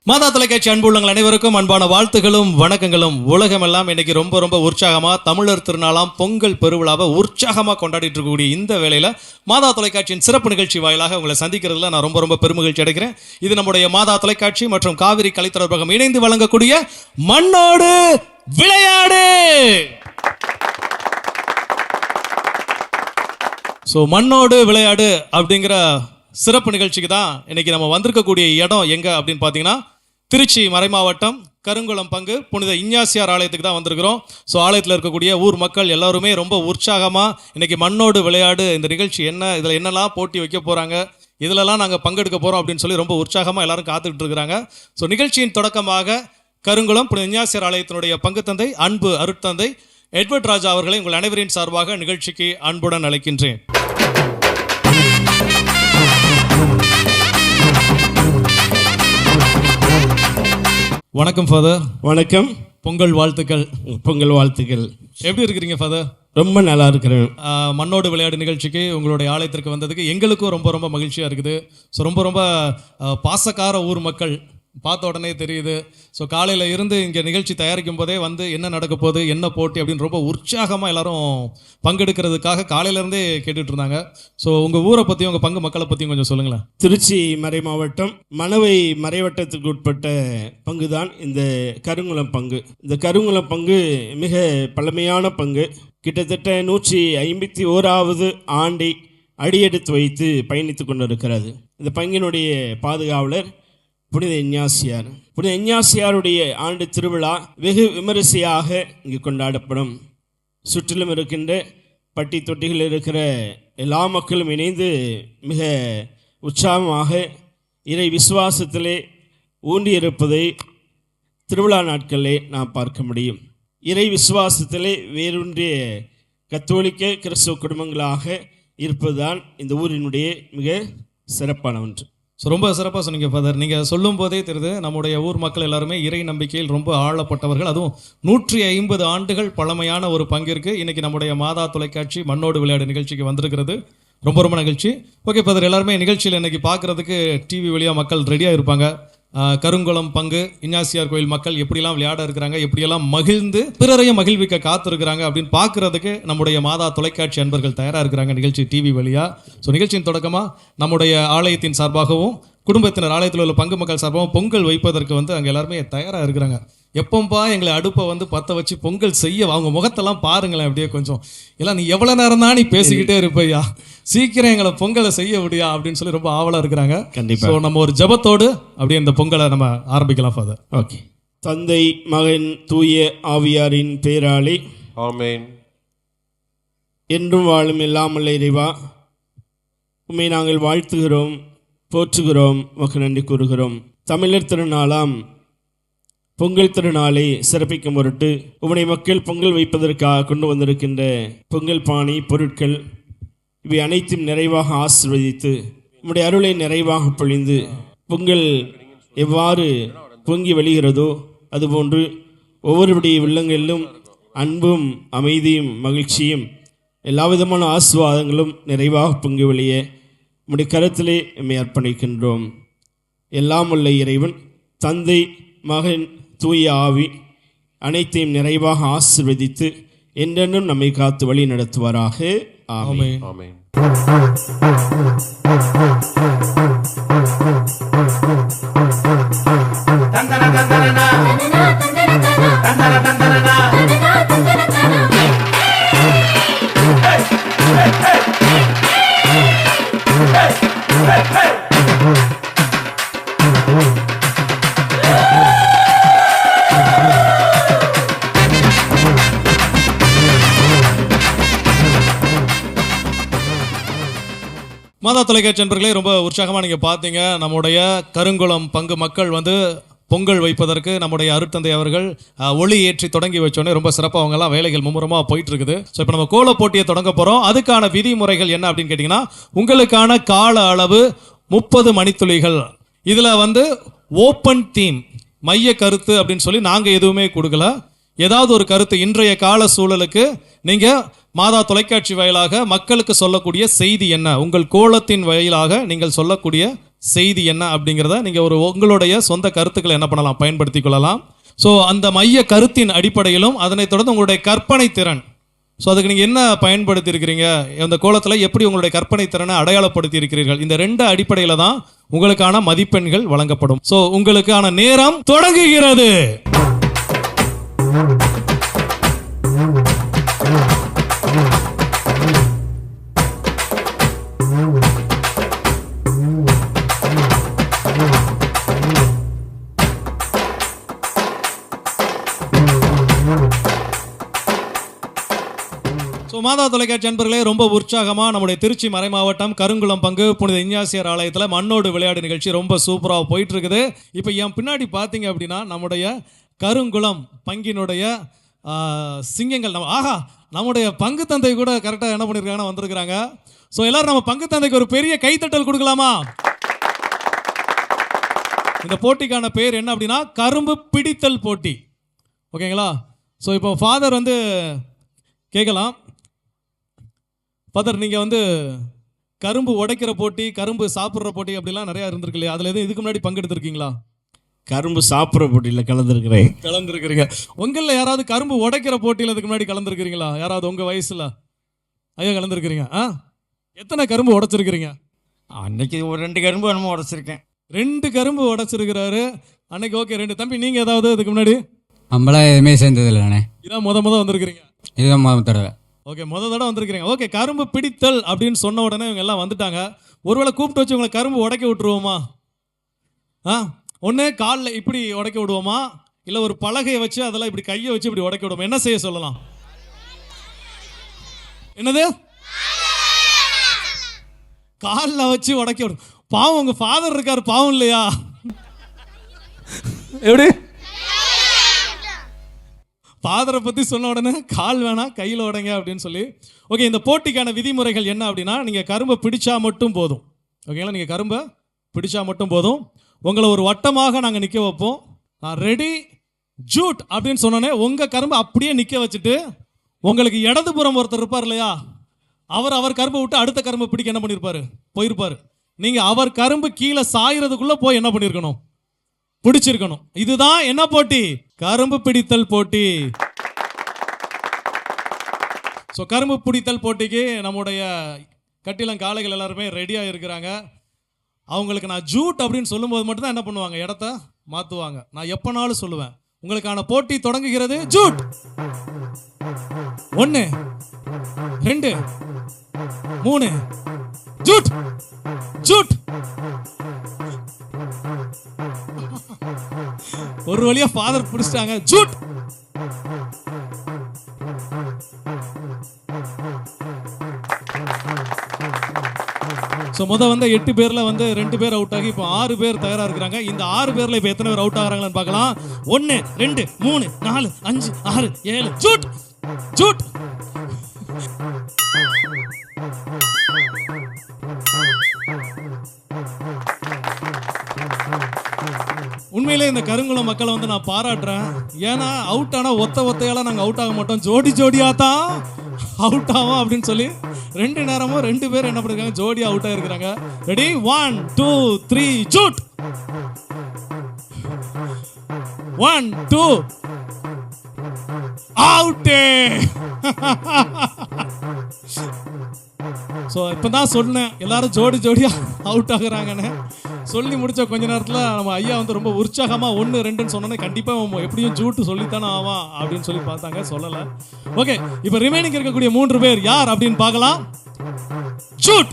மாதா தொலைக்காட்சி அன்புள்ளங்கள் அனைவருக்கும் அன்பான வாழ்த்துகளும் வணக்கங்களும். உலகமெல்லாம் இன்னைக்கு ரொம்ப ரொம்ப உற்சாகமா தமிழர் திருநாளாம் பொங்கல் பெருவிழாவை உற்சாகமா கொண்டாடிட்டு இருக்கக்கூடிய இந்த வேளையில மாதா தொலைக்காட்சியின் சிறப்பு நிகழ்ச்சி வாயிலாக உங்களை சந்திக்கிறதுல நான் ரொம்ப ரொம்ப பெருமகிழ்ச்சி அடைகிறேன். இது நம்முடைய மாதா தொலைக்காட்சி மற்றும் காவிரி கலைத்தொடர்பகம் இணைந்து வழங்கக்கூடிய மண்ணோடு விளையாடு. மண்ணோடு விளையாடு அப்படிங்கிற சிறப்பு நிகழ்ச்சிக்கு தான் இன்னைக்கு நம்ம வந்திருக்கக்கூடிய இடம் எங்க அப்படின்னு பார்த்தீங்கன்னா திருச்சி மறைமாவட்டம் கருங்குளம் பங்கு புனித இஞ்ஞாசியார் ஆலயத்துக்கு தான் வந்திருக்கிறோம். ஆலயத்தில் இருக்கக்கூடிய ஊர் மக்கள் எல்லாருமே ரொம்ப உற்சாகமாக இன்னைக்கு மண்ணோடு விளையாடு இந்த நிகழ்ச்சி என்ன, இதில் என்னெல்லாம் போட்டி வைக்க போகிறாங்க, இதிலெல்லாம் நாங்கள் பங்கெடுக்க போகிறோம் அப்படின்னு சொல்லி ரொம்ப உற்சாகமாக எல்லாரும் காத்துக்கிட்டு இருக்கிறாங்க. நிகழ்ச்சியின் தொடக்கமாக கருங்குளம் புனித இஞ்ஞாசியார் ஆலயத்தினுடைய பங்கு தந்தை அன்பு அருட்தந்தை எட்வர்ட் ராஜா அவர்களை உங்கள் அனைவரின் சார்பாக நிகழ்ச்சிக்கு அன்புடன் அழைக்கின்றேன். வணக்கம் ஃபாதர். வணக்கம். பொங்கல் வாழ்த்துக்கள். பொங்கல் வாழ்த்துக்கள். எப்படி இருக்கிறீங்க ஃபாதர்? ரொம்ப நல்லா இருக்கிறேன். மண்ணோடு விளையாடு நிகழ்ச்சிக்கு உங்களுடைய ஆலயத்திற்கு வந்ததுக்கு எங்களுக்கும் ரொம்ப ரொம்ப மகிழ்ச்சியாக இருக்குது. ரொம்ப ரொம்ப பாசக்கார ஊர் மக்கள் பார்த்த உடனே தெரியுது. காலையில் இருந்து இங்கே நிகழ்ச்சி தயாரிக்கும் போதே வந்து என்ன நடக்க போகுது, என்ன போட்டி அப்படின்னு ரொம்ப உற்சாகமாக எல்லாரும் பங்கெடுக்கிறதுக்காக காலையிலேருந்தே கேட்டுட்டு இருந்தாங்க. உங்கள் ஊரை பற்றியும் உங்கள் பங்கு மக்களை பற்றியும் கொஞ்சம் சொல்லுங்களேன். திருச்சி மறை மாவட்டம் மணவை மறைவட்டத்துக்கு உட்பட்ட பங்கு தான் இந்த கருங்குளம் பங்கு. இந்த கருங்குளம் பங்கு மிக பழமையான பங்கு. கிட்டத்தட்ட 151வது ஆண்டை அடியெடுத்து வைத்து பயணித்து கொண்டிருக்கிறது. இந்த பங்கினுடைய பாதுகாவலர் புனித இஞ்ஞாசியார். புனித இஞ்ஞாசியாருடைய ஆண்டு திருவிழா வெகு விமரிசையாக இங்கு கொண்டாடப்படும். சுற்றிலும் இருக்கின்ற பட்டி தொட்டிகள் இருக்கிற எல்லா மக்களும் இணைந்து மிக உற்சாகமாக இறை விசுவாசத்திலே ஊன்றியிருப்பதை திருவிழா நாட்களிலே நாம் பார்க்க முடியும். இறை விசுவாசத்திலே வேரூன்றிய கத்தோலிக்க கிறிஸ்தவ குடும்பங்களாக இருப்பதுதான் இந்த ஊரினுடைய மிக சிறப்பான ஒன்று. ரொம்ப சிறப்பாக சொன்னீங்க ஃபாதர். நீங்கள் சொல்லும் போதே தெரியுது நம்முடைய ஊர் மக்கள் எல்லாருமே இறை நம்பிக்கையில் ரொம்ப ஆழப்பட்டவர்கள். அதுவும் 150 ஆண்டுகள் பழமையான ஒரு பங்கிற்கு இன்னைக்கு நம்முடைய மாதா தொலைக்காட்சி மண்ணோடு விளையாடு நிகழ்ச்சிக்கு வந்திருக்கிறது. ரொம்ப ரொம்ப நிகழ்ச்சி. ஓகே ஃபாதர், எல்லாருமே நிகழ்ச்சியில் இன்னைக்கு பார்க்குறதுக்கு டிவி வழியாக மக்கள் ரெடியாக இருப்பாங்க. கருங்குளம் பங்கு இஞ்ஞாசியார் கோயில் மக்கள் எப்படியெல்லாம் விளையாட இருக்கிறாங்க, எப்படியெல்லாம் மகிழ்ந்து பிறரையும் மகிழ்விக்க காத்திருக்கிறாங்க அப்படின்னு பார்க்கறதுக்கு நம்முடைய மாதா தொலைக்காட்சி அன்பர்கள் தயாராக இருக்கிறாங்க நிகழ்ச்சி டிவி வழியா. நிகழ்ச்சியின் தொடக்கமாக நம்முடைய ஆலயத்தின் சார்பாகவும் குடும்பத்தினர் ஆலயத்தில் உள்ள பங்கு மக்கள் சார்பாகவும் பொங்கல் வைப்பதற்கு வந்து அங்கே எல்லாருமே தயாராக இருக்கிறாங்க. எப்போம்பா எங்களை அடுப்பை வந்து பற்ற வச்சு பொங்கல் செய்ய, அவங்க முகத்தெல்லாம் பாருங்களேன் அப்படியே கொஞ்சம். எல்லாம் நீ எவ்வளோ நேரம் தான் நீ பேசிக்கிட்டே இருப்பையா, சீக்கிரம் எங்களை பொங்கலை செய்ய முடியா அப்படின்னு சொல்லி ரொம்ப ஆவலாக இருக்கிறாங்க. கண்டிப்பாக நம்ம ஒரு ஜபத்தோடு அப்படியே இந்த பொங்கலை நம்ம ஆரம்பிக்கலாம் ஃபாதர். ஓகே. தந்தை மகன் தூய ஆவியாரின் பேராலே ஆமென். என்றும் வாழும் எல்லாமல்ல இறைவா, உம்மை நாங்கள் வாழ்த்துகிறோம், போற்றுகிறோம், உமக்கு நன்றி கூறுகிறோம். தமிழர் திருநாளாம் பொங்கல் திருநாளை சிறப்பிக்கும் பொருட்டு உம்முடைய மக்கள் பொங்கல் வைப்பதற்காக கொண்டு வந்திருக்கின்ற பொங்கல் பானை பொருட்கள் இவை அனைத்தும் நிறைவாக ஆசீர்வதித்து உம்முடைய அருளை நிறைவாக பொழிந்து பொங்கல் எவ்வாறு பொங்கி வழிகிறதோ அதுபோன்று ஒவ்வொருடைய உள்ளங்களிலும் அன்பும் அமைதியும் மகிழ்ச்சியும் எல்லா விதமான ஆசீர்வாதங்களும் நிறைவாக பொங்கி வழிய உம்முடைய கருத்திலே எம்மை அர்ப்பணிக்கின்றோம். எல்லாம் உள்ள இறைவன் தந்தை மகன் தூய ஆவி அனைத்தையும் நிறைவாக ஆசீர்வதித்து என்றென்றும் நம்மை காத்து வழி நடத்துவாராக. ஆமென். ஆமென். மாதா தொலைக்காட்சி நண்பர்களே, ரொம்ப உற்சாகமாக நீங்கள் பார்த்தீங்க. நம்முடைய கருங்குளம் பங்கு மக்கள் வந்து பொங்கல் வைப்பதற்கு நம்முடைய அருட்தந்தை அவர்கள் ஒளி ஏற்றி தொடங்கி வச்சோடனே ரொம்ப சிறப்பாக அவங்கெல்லாம் வேலைகள் மும்முரமாக போயிட்டு இருக்குது. ஸோ இப்போ நம்ம கோல போட்டியை தொடங்க போகிறோம். அதுக்கான விதிமுறைகள் என்ன அப்படின்னு கேட்டிங்கன்னா, உங்களுக்கான கால அளவு 30 மணித்துளிகள். இதில் வந்து ஓப்பன் தீம், மைய கருத்து அப்படின்னு சொல்லி நாங்கள் எதுவுமே கொடுக்கல. ஏதாவது ஒரு கருத்து இன்றைய கால சூழலுக்கு நீங்கள் மாதா தொலைக்காட்சி வாயிலாக மக்களுக்கு சொல்லக்கூடிய செய்தி என்ன, உங்கள் கோலத்தின் வாயிலாக நீங்கள் சொல்லக்கூடிய செய்தி என்ன அப்படிங்கிறத நீங்கள் உங்களுடைய சொந்த கருத்துக்களை என்ன பண்ணலாம், பயன்படுத்தி கொள்ளலாம். ஸோ அந்த மைய கருத்தின் அடிப்படையிலும் அதனைத் தொடர்ந்து உங்களுடைய கற்பனை திறன், ஸோ அதுக்கு நீங்கள் என்ன பயன்படுத்தி இருக்கிறீங்க, அந்த கோலத்தில் எப்படி உங்களுடைய கற்பனை திறனை அடையாளப்படுத்தி இருக்கிறீர்கள், இந்த 2 அடிப்படையில் தான் உங்களுக்கான மதிப்பெண்கள் வழங்கப்படும். ஸோ உங்களுக்கான நேரம் தொடங்குகிறது. மாதா தொலைக்காட்சி அன்பர்களே, ரொம்ப உற்சாகமாக நம்முடைய திருச்சி மறை மாவட்டம் கருங்குளம் பங்கு புனித இஞ்ஞாசியார் ஆலயத்தில் மண்ணோடு விளையாடு நிகழ்ச்சி ரொம்ப சூப்பராக போயிட்டு இருக்குது. இப்போ என் பின்னாடி பார்த்தீங்க அப்படின்னா நம்முடைய கருங்குளம் பங்கினுடைய சிங்கங்கள், நம்முடைய பங்கு தந்தை கூட கரெக்டாக என்ன பண்ணியிருக்காங்கன்னா வந்திருக்கிறாங்க. ஸோ எல்லாரும் நம்ம பங்கு தந்தைக்கு ஒரு பெரிய கைத்தட்டல் கொடுக்கலாமா? இந்த போட்டிக்கான பேர் என்ன அப்படின்னா கரும்பு பிடித்தல் போட்டி. ஓகேங்களா? ஸோ இப்போ ஃபாதர் வந்து கேட்கலாம், ஃபாதர் நீங்கள் வந்து கரும்பு உடைக்கிற போட்டி, கரும்பு சாப்பிட்ற போட்டி அப்படிலாம் நிறையா இருந்திருக்கு இல்லையா? அதில் எதுவும் இதுக்கு முன்னாடி பங்கெடுத்துருக்கீங்களா? கரும்பு சாப்பிட்ற போட்டியில் கலந்துருக்கிறீங்க. உங்களில் யாராவது கரும்பு உடைக்கிற போட்டியில் இதுக்கு முன்னாடி கலந்துருக்கிறீங்களா? யாராவது உங்கள் வயசில் ஐயா கலந்துருக்கிறீங்க? எத்தனை கரும்பு உடைச்சிருக்கிறீங்க? அன்னைக்கு ஒரு 2 கரும்பு என்னமோ உடைச்சிருக்கேன். 2 கரும்பு உடைச்சிருக்கிறாரு அன்னைக்கு. ஓகே, 2. தம்பி நீங்கள் ஏதாவது இதுக்கு முன்னாடி? நம்மளாம் எதுவுமே சேர்ந்ததில்லைண்ணே. இதான் முத வந்திருக்கிறீங்க? இதுதான் தடவை. ஓகே, தடவை வந்திருக்கிறீங்க. ஓகே, கரும்பு பிடித்தல் அப்படின்னு சொன்ன உடனே இவங்க எல்லாம் வந்துட்டாங்க. ஒருவேளை கூப்பிட்டு வச்சு உங்களை கரும்பு உடைக்க விட்டுருவோமா? ஒன்று காலில் இப்படி உடைக்க விடுவோமா, இல்லை ஒரு பலகையை வச்சு அதெல்லாம் இப்படி கையை வச்சு இப்படி உடைக்க விடுவோம்? என்ன செய்ய சொல்லலாம்? என்னது? காலில் வச்சு உடைக்க விடும். பாவம், உங்க ஃபாதர் இருக்காரு, பாவம் இல்லையா? எப்படி ஃபாதரை பற்றி சொன்ன உடனே கால் வேணாம் கையில் உடைங்க அப்படின்னு சொல்லி. ஓகே, இந்த போட்டிக்கான விதிமுறைகள் என்ன அப்படின்னா, நீங்கள் கரும்பை பிடிச்சா மட்டும் போதும். ஓகேங்களா? நீங்கள் கரும்பை பிடிச்சா மட்டும் போதும். உங்களை ஒரு வட்டமாக நாங்கள் நிற்க வைப்போம். நான் ரெடி ஜூட் அப்படின்னு சொன்னோன்னே உங்கள் கரும்பை அப்படியே நிற்க வச்சுட்டு, உங்களுக்கு இடதுபுறம் ஒருத்தர் இருப்பார் இல்லையா, அவர் கரும்பை விட்டு அடுத்த கரும்பை பிடிக்க என்ன பண்ணியிருப்பாரு, போயிருப்பார். நீங்கள் அவர் கரும்பு கீழே சாயறதுக்குள்ளே போய் என்ன பண்ணியிருக்கணும், பிடிச்சிருக்கணும். இதுதான் என்ன போட்டி? கரும்பு பிடித்தல் போட்டி. ஸோ கரும்பு பிடித்தல் போட்டிக்கு நம்முடைய கட்டிலங்காளைகள் எல்லாருமே ரெடியாக இருக்கிறாங்க. அவங்களுக்கு நான் ஜூட் அப்படின்னு சொல்லும்போது மட்டும்தான் என்ன பண்ணுவாங்க, இடத்த மாற்றுவாங்க. நான் எப்போனாலும் சொல்லுவேன், உங்களுக்கான போட்டி தொடங்குகிறது. ஜூட் 1 2 3 ஜூட் ஜூட். ஒரு வழியா ஃபாதர் பிடிச்சிட்டாங்க. ஜூட். ஸோ வந்து 8 பேர்ல 2 பேர் அவுட் ஆகி இப்போ 6 பேர் தயாரா இருக்கிறாங்க. இந்த 6 பேர்ல இப்போ எத்தனை பேர் அவுட் ஆகிறாங்கன்னு பார்க்கலாம். 1 2 3 4 5 6 7. ஜூட் ஜூட். உண்மையிலே இந்த கருங்குளம் மக்களை நான் பாராட்டுறேன். ஏன்னா அவுட் ஆனால் ஒத்தையால நாங்கள் அவுட் ஆக மாட்டோம், ஜோடியா தான் அவுட் ஆகும் அப்படின்னு சொல்லி 2 நேரமும் 2 பேர் என்ன பண்ணிருக்காங்க, ஜோடியா அவுட் ஆகிருக்கிறாங்க. ரெடி 1 2 3 ஜூட். 1 2 அவுட். ஸோ இப்போ தான் சொன்னேன் எல்லாரும் ஜோடியா அவுட் ஆகுறாங்கன்னு. சொல்லி முடிச்ச கொஞ்ச நேரத்தில் நம்ம ஐயா ரொம்ப உற்சாகமாக 1 2ன்னு சொன்னோன்னே கண்டிப்பாக எப்படியும் ஜூட்டு சொல்லித்தானே ஆவா அப்படின்னு சொல்லி பார்த்தாங்க, சொல்லலை. ஓகே, இப்போ ரிமைனிங் இருக்கக்கூடிய 3 பேர் யார் அப்படின்னு பார்க்கலாம். ஜூட்.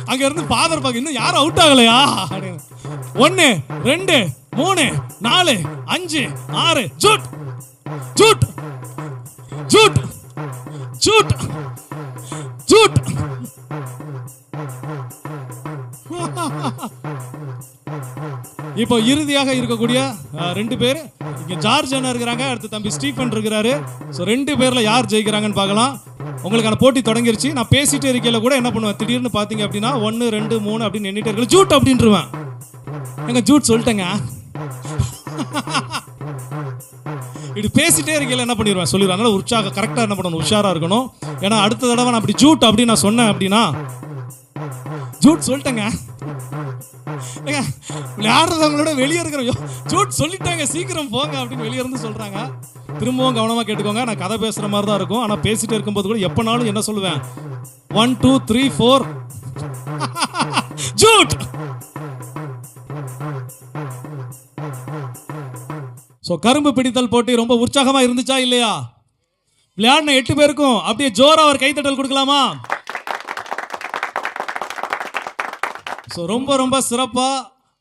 அங்க இருந்து ஃபாதர் பார்க்க இன்னும் யாரும் அவுட் ஆகலையா அப்படின்னு. 1 2 3 4 5 6 ஜூட் ஜூட் ஜூட் ஜூட் ஜூட். இப்போ இறுதியாக இருக்கக்கூடிய 2 பேர் இங்க ஜார்ஜ் அண்ணா இருக்கிறாங்க, அடுத்து தம்பி ஸ்டீஃபன் இருக்கிறாரு. ஸோ 2 பேர்ல யார் ஜெயிக்கிறாங்கன்னு பார்க்கலாம். உங்களுக்கான போட்டி தொடங்கிருச்சு. நான் பேசிட்டே இருக்கையில கூட என்ன பண்ணுவேன், திடீர்னு பார்த்தீங்க அப்படின்னா 1 2 3 அப்படின்னு எண்ணிட்டே இருக்கல, ஜூட் அப்படின்ட்டுருவேன். எங்க ஜூட் சொல்லிட்டேங்க. இப்படி பேசிட்டே இருக்கையில என்ன பண்ணிடுவேன் சொல்லிடுவேன். அதனால உற்சாகம் கரெக்டாக என்ன பண்ணணும், உஷாரா இருக்கணும். ஏன்னா அடுத்த தடவை நான் அப்படி ஜூட் அப்படின்னு நான் சொன்னேன் அப்படின்னா ஜூட் சொல்லிட்டேங்க. விளையாடுறவங்களோட வெளியே இருக்கிற ஜூட் சொல்லிட்டாங்க சீக்கிரம் போங்க அப்படின்னு வெளியே இருந்து சொல்றாங்க. திரும்பவும் கவனமா கேட்டுக்கோங்க. நான் கதை பேசுற மாதிரி தான் இருக்கும். ஆனா பேசிட்டே இருக்கும்போது கூட எப்பனாலும் என்ன சொல்லுவேன், 1 2 3 4 ஜூட். ஸோ கரும்பு பிடித்தல் போட்டி ரொம்ப உற்சாகமா இருந்துச்சா இல்லையா? விளையாடின 8 பேருக்கும் அப்படியே ஜோரா ஒரு கைத்தட்டல் கொடுக்கலாமா? ஸோ ரொம்ப ரொம்ப சிறப்பா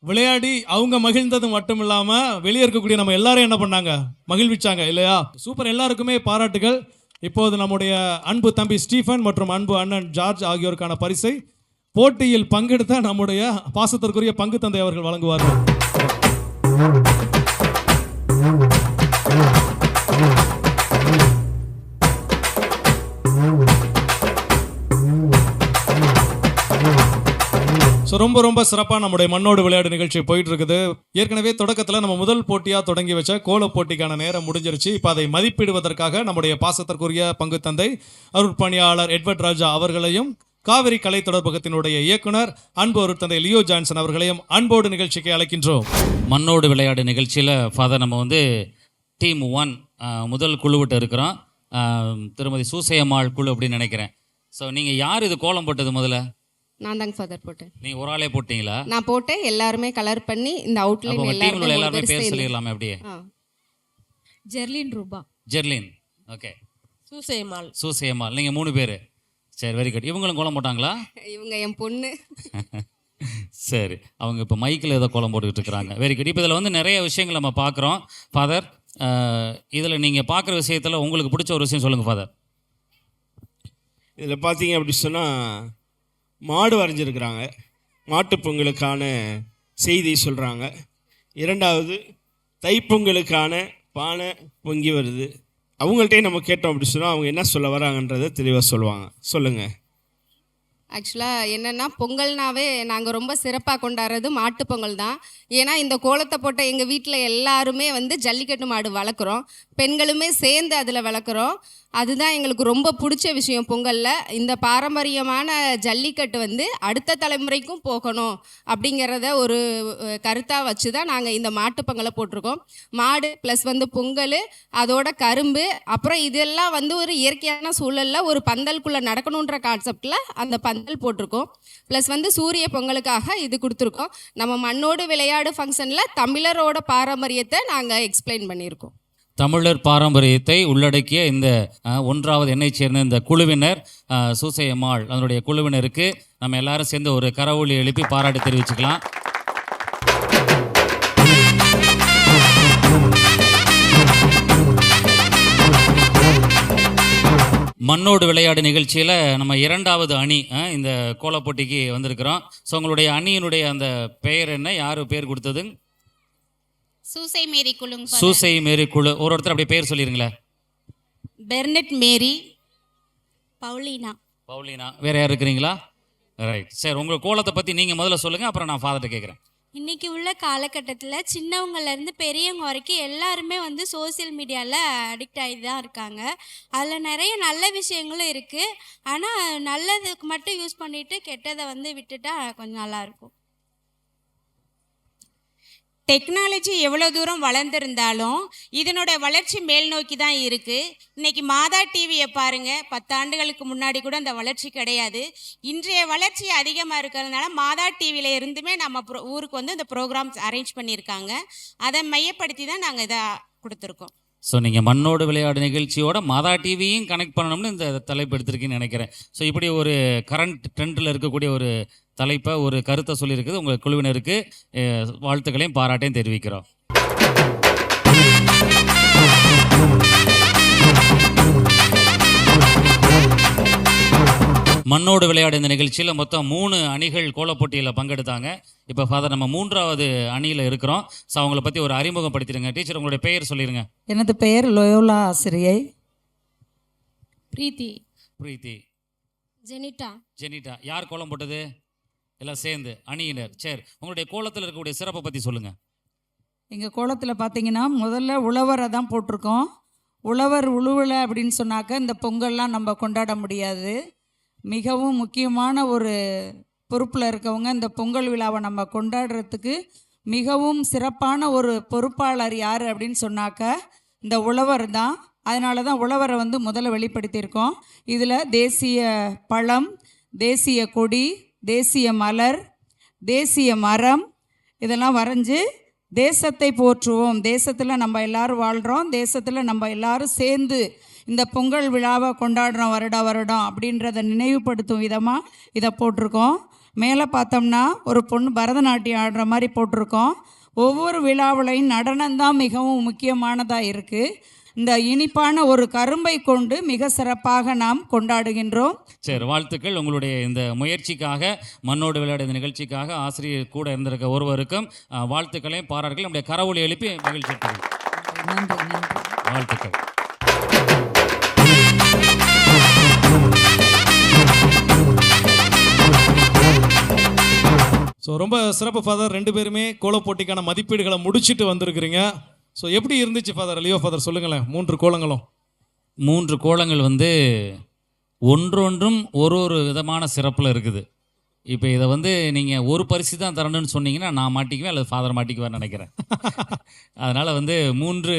விளையாடி அவங்க மகிழ்ந்தது மட்டும் இல்லாம வெளியே இருக்கக்கூடிய நம்ம எல்லாரும் என்ன பண்ணாங்க, மகிழ்விச்சாங்க இல்லையா? சூப்பர், எல்லாருக்குமே பாராட்டுகள். இப்போது நம்முடைய அன்பு தம்பி ஸ்டீஃபன் மற்றும் அன்பு அண்ணன் ஜார்ஜ் ஆகியோருக்கான பரிசை போட்டியில் பங்கெடுத்த நம்முடைய பாசத்திற்குரிய பங்கு தந்தை அவர்கள் வழங்குவார்கள். ஸோ ரொம்ப ரொம்ப சிறப்பாக நம்முடைய மண்ணோடு விளையாடு நிகழ்ச்சி போயிட்டு இருக்குது. ஏற்கனவே தொடக்கத்தில் நம்ம முதல் போட்டியாக தொடங்கி வச்ச கோல போட்டிக்கான நேரம் முடிஞ்சிருச்சு. இப்போ அதை மதிப்பிடுவதற்காக நம்முடைய பாசத்திற்குரிய பங்கு தந்தை அருட்பணியாளர் எட்வர்ட் ராஜா அவர்களையும் காவிரி கலை தொடர்பகத்தினுடைய இயக்குனர் அன்பு அருட்தந்தை லியோ ஜான்சன் அவர்களையும் அன்போடு நிகழ்ச்சிக்கு அழைக்கின்றோம். மண்ணோடு விளையாடு நிகழ்ச்சியில் ஃபாதர் நம்ம வந்து டீம் 1 முதல் குழுவிட்டு இருக்கிறோம். திருமதி சூசையம்மாள் குழு அப்படின்னு நினைக்கிறேன். ஸோ நீங்கள் யார் இது கோலம் போட்டது? முதல்ல நான் தாங்க ஃபாதர் போட்டேன். நீங்கள் ஒரு ஆளே போட்டீங்களா? நான் போட்டேன், எல்லாருமே கலர் பண்ணி இந்த அவுட்லைன் எல்லாருமே பேர் சொல்லிடலாமே அப்படியே. ஜெர்லின் ரூபா. ஜெர்லின், ஓகே. சூசையம்மாள். சூசையம்மாள், நீங்கள் 3 பேர். சரி, வெரி குட். இவங்களும் கோலம் போட்டாங்களா? இவங்க என் பொண்ணு. சரி, அவங்க இப்போ மைக்கில் ஏதோ கோலம் போட்டுக்கிட்டு இருக்கிறாங்க. Very good. இப்போ இதில் வந்து நிறைய விஷயங்கள் நம்ம பார்க்குறோம் ஃபாதர். இதில் நீங்கள் பார்க்குற விஷயத்தில் உங்களுக்கு பிடிச்ச ஒரு விஷயம் சொல்லுங்கள் ஃபாதர். இதில் பார்த்தீங்க அப்படி சொன்னால் மாடு வரைஞ்சிருக்கிறாங்க, மாட்டுப்பொங்கலுக்கான செய்தி சொல்கிறாங்க. 2வது தைப்பொங்கலுக்கான பானை பொங்கி வருது. அவங்கள்ட்டே நம்ம கேட்டோம் அப்படி சொன்னால் அவங்க என்ன சொல்ல வராங்கன்றதை தெளிவாக சொல்லுவாங்க. சொல்லுங்கள். ஆக்சுவலாக என்னென்னா, பொங்கல்னாவே நாங்கள் ரொம்ப சிறப்பாக கொண்டாடுறது மாட்டு பொங்கல் தான். ஏன்னா இந்த கோலத்தை போட்ட எங்கள் வீட்டில் எல்லாருமே வந்து ஜல்லிக்கட்டு மாடு வளர்க்குறோம், பெண்களுமே சேர்ந்து அதில் வளர்க்குறோம். அதுதான் எங்களுக்கு ரொம்ப பிடிச்ச விஷயம் பொங்கலில். இந்த பாரம்பரியமான ஜல்லிக்கட்டு வந்து அடுத்த தலைமுறைக்கும் போகணும் அப்படிங்கிறத ஒரு கருத்தாக வச்சு தான் நாங்கள் இந்த மாட்டு பொங்கலை போட்டிருக்கோம். மாடு ப்ளஸ் வந்து பொங்கல், அதோட கரும்பு, அப்புறம் இதெல்லாம் வந்து ஒரு இயற்கையான சூழலில் ஒரு பந்தலுக்குள்ளே நடக்கணுன்ற கான்செப்டில் அந்த பந்தல் போட்டிருக்கோம். ப்ளஸ் வந்து சூரிய பொங்கலுக்காக இது கொடுத்துருக்கோம். நம்ம மண்ணோடு விளையாடு ஃபங்க்ஷனில் தமிழரோட பாரம்பரியத்தை நாங்கள் எக்ஸ்பிளைன் பண்ணியிருக்கோம். தமிழர் பாரம்பரியத்தை உள்ளடக்கிய இந்த 1வது எண்ணெய் சேர்ந்த இந்த குழுவினர் சூசையம்மாள் அதனுடைய குழுவினருக்கு நம்ம எல்லாரும் சேர்ந்து ஒரு கரவொலி எழுப்பி பாராட்டு தெரிவிச்சுக்கலாம். மண்ணோடு விளையாடு நிகழ்ச்சியில் நம்ம 2வது அணி இந்த கோலப் போட்டிக்கு வந்திருக்கிறோம். ஸோ உங்களுடைய அணியினுடைய அந்த பெயர் என்ன, யார் பேர் கொடுத்தது? சூசை மேரி குழு. சூசை மேரி குழு. ஒருத்தர் அப்படியே பேர் சொல்லிருங்களேன். பெர்னட் மேரி, பவுலினா. பவுலினா. வேற யார் இருக்கிறீங்களா? ரைட். சரி, உங்கள் கோலத்தை பற்றி நீங்கள் முதல்ல சொல்லுங்கள், அப்புறம் நான் ஃபாதர்கிட்ட கேட்குறேன். இன்றைக்கி உள்ள காலகட்டத்தில் சின்னவங்கலேருந்து பெரியவங்க வரைக்கும் எல்லாருமே வந்து சோசியல் மீடியாவில் அடிக்ட் ஆகி தான் இருக்காங்க. அதில் நிறைய நல்ல விஷயங்களும் இருக்குது. ஆனால் நல்லதுக்கு மட்டும் யூஸ் பண்ணிவிட்டு கெட்டதை வந்து விட்டுட்டா கொஞ்சம் நல்லாயிருக்கும். டெக்னாலஜி எவ்வளோ தூரம் வளர்ந்துருந்தாலும் இதனோட வளர்ச்சி மேல் நோக்கி தான் இருக்குது. இன்றைக்கி மாதா டிவியை பாருங்கள், 10 ஆண்டுகளுக்கு முன்னாடி கூட அந்த வளர்ச்சி கிடையாது. இன்றைய வளர்ச்சி அதிகமாக இருக்கிறதுனால மாதா டிவியில் இருந்துமே நம்ம ஊருக்கு வந்து இந்த ப்ரோக்ராம்ஸ் அரேஞ்ச் பண்ணியிருக்காங்க. அதை மையப்படுத்தி தான் நாங்கள் இதை கொடுத்துருக்கோம். ஸோ நீங்கள் மண்ணோடு விளையாடு நிகழ்ச்சியோட மாதா டிவியும் கனெக்ட் பண்ணணும்னு இந்த தலைப்பு எடுத்திருக்கீங்கன்னு நினைக்கிறேன். ஸோ இப்படி ஒரு கரண்ட் ட்ரெண்டில் இருக்கக்கூடிய ஒரு தலைப்பை, ஒரு கருத்தை சொல்லியிருக்குது. உங்கள் குழுவினருக்கு வாழ்த்துக்களையும் பாராட்டையும் தெரிவிக்கிறோம். மண்ணோடு விளையாடு இந்த நிகழ்ச்சியில் மொத்தம் 3 அணிகள் கோலப்போட்டியில் பங்கெடுத்தாங்க. இப்போ ஃபாதர் நம்ம 3வது அணியில் இருக்கிறோம். ஸோ அவங்கள பற்றி ஒரு அறிமுகப்படுத்திடுங்க. டீச்சர் உங்களுடைய பெயர் சொல்லிடுங்க. எனது பெயர் லோயோலா ஆசிரியை. பிரீத்தி. பிரீத்தி. ஜெனிட்டா. ஜெனிட்டா. யார் கோலம் போட்டது? எல்லாம் சேர்ந்து அணியினர். சரி, உங்களுடைய கோலத்தில் இருக்கக்கூடிய சிறப்பை பற்றி சொல்லுங்கள். எங்கள் கோலத்தில் பார்த்தீங்கன்னா முதல்ல உழவரை தான் போட்டிருக்கோம். உழவர் உழுவலை அப்படின்னு சொன்னாக்க இந்த பொங்கல்லாம் நம்ம கொண்டாட முடியாது. மிகவும் முக்கியமான ஒரு பொறுப்பில் இருக்கவங்க இந்த பொங்கல் விழாவை நம்ம கொண்டாடுறதுக்கு மிகவும் சிறப்பான ஒரு பொறுப்பாளர் யார் அப்படின்னு சொன்னாக்க இந்த உழவர் தான். அதனால தான் உழவரை முதல்ல வெளிப்படுத்தியிருக்கோம். இதில் தேசிய பழம், தேசிய கொடி, தேசிய மலர், தேசிய மரம் இதெல்லாம் வரைஞ்சி தேசத்தை போற்றுவோம், தேசத்தில் நம்ம எல்லாரும் வாழ்கிறோம், தேசத்தில் நம்ம எல்லாரும் சேர்ந்து இந்த பொங்கல் விழாவை கொண்டாடுறோம் வருடம் அப்படின்றத நினைவுபடுத்தும் விதமாக இதை போட்டிருக்கோம். மேலே பார்த்தோம்னா ஒரு பொண்ணு பரதநாட்டியம் ஆடுற மாதிரி போட்டிருக்கோம். ஒவ்வொரு விழாவிலையும் நடனம்தான் மிகவும் முக்கியமானதாக இருக்குது. இந்த இனிப்பான ஒரு கரும்பை கொண்டு மிக சிறப்பாக நாம் கொண்டாடுகின்றோம். சரி, வாழ்த்துக்கள். உங்களுடைய இந்த முயற்சிக்காக, மண்ணோடு விளையாடு இந்த நிகழ்ச்சிக்காக ஆசிரியர் கூட இருந்திருக்க ஒருவருக்கும் வாழ்த்துக்களையும் பாராட்டுகள். நம்முடைய கரவொலி எழுப்பி மகிழ்ச்சி. வாழ்த்துக்கள். ஸோ ரொம்ப சிறப்பு ஃபாதர். 2 பேருமே கோலப்போட்டிக்கான மதிப்பீடுகளை முடிச்சுட்டு வந்திருக்கிறீங்க. ஸோ எப்படி இருந்துச்சு ஃபாதர்? லியோ ஃபாதர் சொல்லுங்களேன். 3 கோலங்களும் 3 கோலங்கள் ஒன்றொன்றும் ஒரு விதமான சிறப்பில் இருக்குது. இப்போ இதை நீங்கள் ஒரு பரிசு தான் தரணும்னு சொன்னீங்கன்னா நான் மாட்டிக்குவேன் அல்லது ஃபாதர் மாட்டிக்குவேன்னு நினைக்கிறேன். அதனால் 3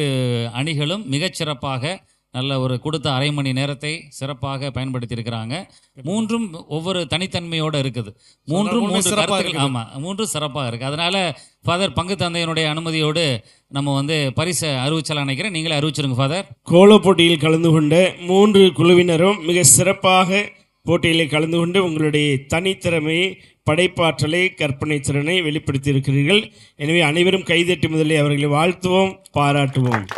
அணிகளும் மிகச்சிறப்பாக நல்ல ஒரு கொடுத்த அரை மணி நேரத்தை சிறப்பாக பயன்படுத்தியிருக்கிறாங்க. 3ம் ஒவ்வொரு தனித்தன்மையோடு இருக்குது. 3 கருத்துக்கள். ஆமாம், 3 சிறப்பாக இருக்குது. அதனால் ஃபாதர் பங்கு தந்தையினுடைய அனுமதியோடு நம்ம பரிசை அறிவிச்சலாம் நினைக்கிறேன். நீங்களே அறிவிச்சிருங்க ஃபாதர். கோலப்போட்டியில் கலந்து கொண்ட 3 குழுவினரும் மிக சிறப்பாக போட்டியில் கலந்து கொண்டு உங்களுடைய தனித்திறமையை, படைப்பாற்றலை, கற்பனை திறனை வெளிப்படுத்தியிருக்கிறீர்கள். எனவே அனைவரும் கைதட்டி முதலில் அவர்களை வாழ்த்துவோம், பாராட்டுவோம்.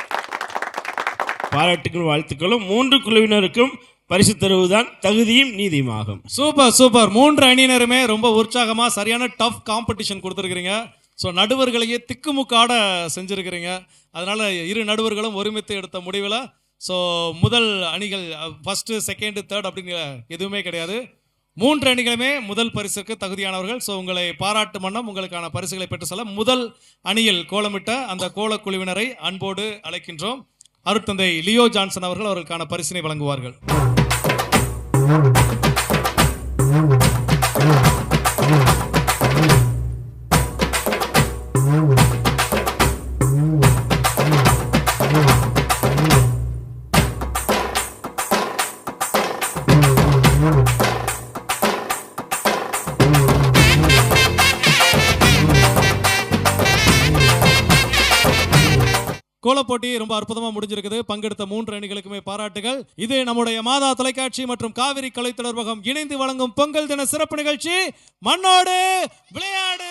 பாராட்டுகளும் வாழ்த்துக்களும். 3 குழுவினருக்கும் பரிசு தருவதுதான் தகுதியும் நீதியுமாகும். Super super. 3 அணியினருமே ரொம்ப உற்சாகமாக சரியான டஃப் காம்படிஷன் கொடுத்துருக்கிறீங்க. ஸோ நடுவர்களையே திக்குமுக்காட செஞ்சுருக்கிறீங்க. அதனால் 2 நடுவர்களும் ஒருமித்து எடுத்த முடிவில் ஸோ முதல் அணிகள் ஃபஸ்ட்டு, செகண்டு, தேர்ட் அப்படிங்கிற எதுவுமே கிடையாது. 3 அணிகளுமே முதல் பரிசுக்கு தகுதியானவர்கள். ஸோ உங்களை பாராட்டு மன்னம் உங்களுக்கான பரிசுகளை பெற்று செல்ல முதல் அணியில் கோலமிட்ட அந்த கோல குழுவினரை அன்போடு அழைக்கின்றோம். அருட்தந்தை லியோ ஜான்சன் அவர்கள் அவர்களுக்கான பரிசினை வழங்குவார்கள். கோலப்போட்டி ரொம்ப அற்புதமாக முடிஞ்சிருக்குது. பங்கெடுத்த 3 அணிகளுக்குமே பாராட்டுகள். இது நம்முடைய மாதா தொலைக்காட்சி மற்றும் காவிரி கலை தொடர்பகம் இணைந்து வழங்கும் பொங்கல் தின சிறப்பு நிகழ்ச்சி மண்ணோடு விளையாடு.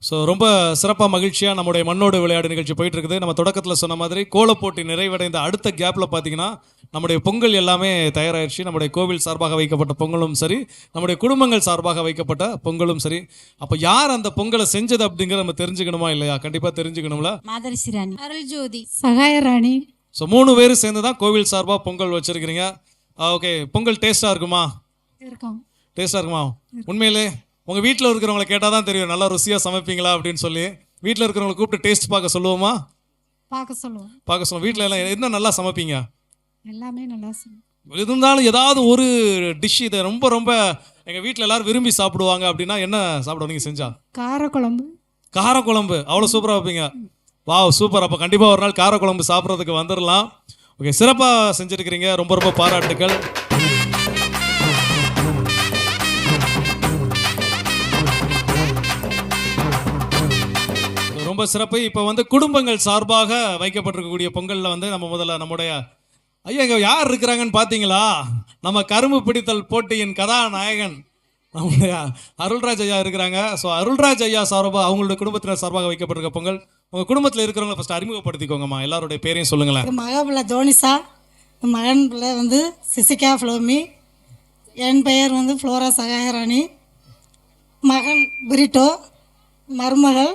ஸோ ரொம்ப சிறப்பாக மகிழ்ச்சியாக நம்முடைய மண்ணோடு விளையாடு நிகழ்ச்சி போயிட்டு இருக்குது. நம்ம தொடக்கத்தில் சொன்ன மாதிரி கோலப்போட்டி நிறைவடைந்த அடுத்த கேப்பில் பார்த்தீங்கன்னா நம்முடைய பொங்கல் எல்லாமே தயாராகிடுச்சு. நம்முடைய கோவில் சார்பாக வைக்கப்பட்ட பொங்கலும் சரி, நம்முடைய குடும்பங்கள் சார்பாக வைக்கப்பட்ட பொங்கலும் சரி. அப்போ யார் அந்த பொங்கலை செஞ்சது அப்படிங்கிறத நம்ம தெரிஞ்சுக்கணுமா இல்லையா? கண்டிப்பாக தெரிஞ்சுக்கணும்ல. மாதரிசிராணி, அருள் ஜோதி, சகாயராணி. ஸோ 3 பேர் சேர்ந்து தான் கோவில் சார்பாக பொங்கல் வச்சுருக்கிறீங்க. ஓகே, பொங்கல் டேஸ்ட்டாக இருக்குமா? டேஸ்ட்டாக இருக்குமா? உண்மையிலே உங்கள் வீட்டில் இருக்கிறவங்களை கேட்டால் தான் தெரியும் நல்லா ருசியாக சமைப்பீங்களா அப்படின்னு சொல்லி. வீட்டில் இருக்கிறவங்களை கூப்பிட்டு டேஸ்ட் பார்க்க சொல்லுவோமா? பார்க்க சொல்லுவோம். வீட்டில் எல்லாம் என்ன நல்லா சமைப்பீங்க? எல்லாமே நல்லா இருந்தாலும் ஏதாவது ஒரு டிஷ் இதை ரொம்ப ரொம்ப எங்கள் வீட்டில் எல்லாரும் விரும்பி சாப்பிடுவாங்க அப்படின்னா என்ன சாப்பிடுவோம் நீங்கள் செஞ்சா? காரக்குழம்பு. அவ்வளோ சூப்பராக வைப்பீங்க. Wow, super. அப்போ கண்டிப்பாக ஒரு நாள் காரக்குழம்பு சாப்பிட்றதுக்கு வந்துடலாம். ஓகே, சிறப்பாக செஞ்சுருக்கிறீங்க. ரொம்ப ரொம்ப பாராட்டுக்கள். ரொம்ப சிறப்பு. இப்போ குடும்பங்கள் சார்பாக வைக்கப்பட்டிருக்கக்கூடிய பொங்கலில் நம்ம முதல்ல நம்முடைய ஐயா இங்கே யார் இருக்கிறாங்கன்னு பார்த்தீங்களா? நம்ம கரும்பு பிடித்தல் போட்டியின் கதாநாயகன் நம்முடைய அருள்ராஜ் ஐயா இருக்கிறாங்க. ஸோ அருள்ராஜ் ஐயா சார்பாக அவங்களுடைய குடும்பத்தினர் சார்பாக வைக்கப்பட்டிருக்க பொங்கல். உங்கள் குடும்பத்தில் இருக்கிறவங்களை ஃபஸ்ட்டு அறிமுகப்படுத்திக்கோங்கம்மா, எல்லாருடைய பேரையும் சொல்லுங்களேன். மகன் பிள்ளை தோனிசா, மகன் பிள்ளை வந்து சிசிகா ஃப்ளோமி, என் பெயர் வந்து ஃப்ளோரா சகாயராணி, மகன் பிரிட்டோ, மருமகள்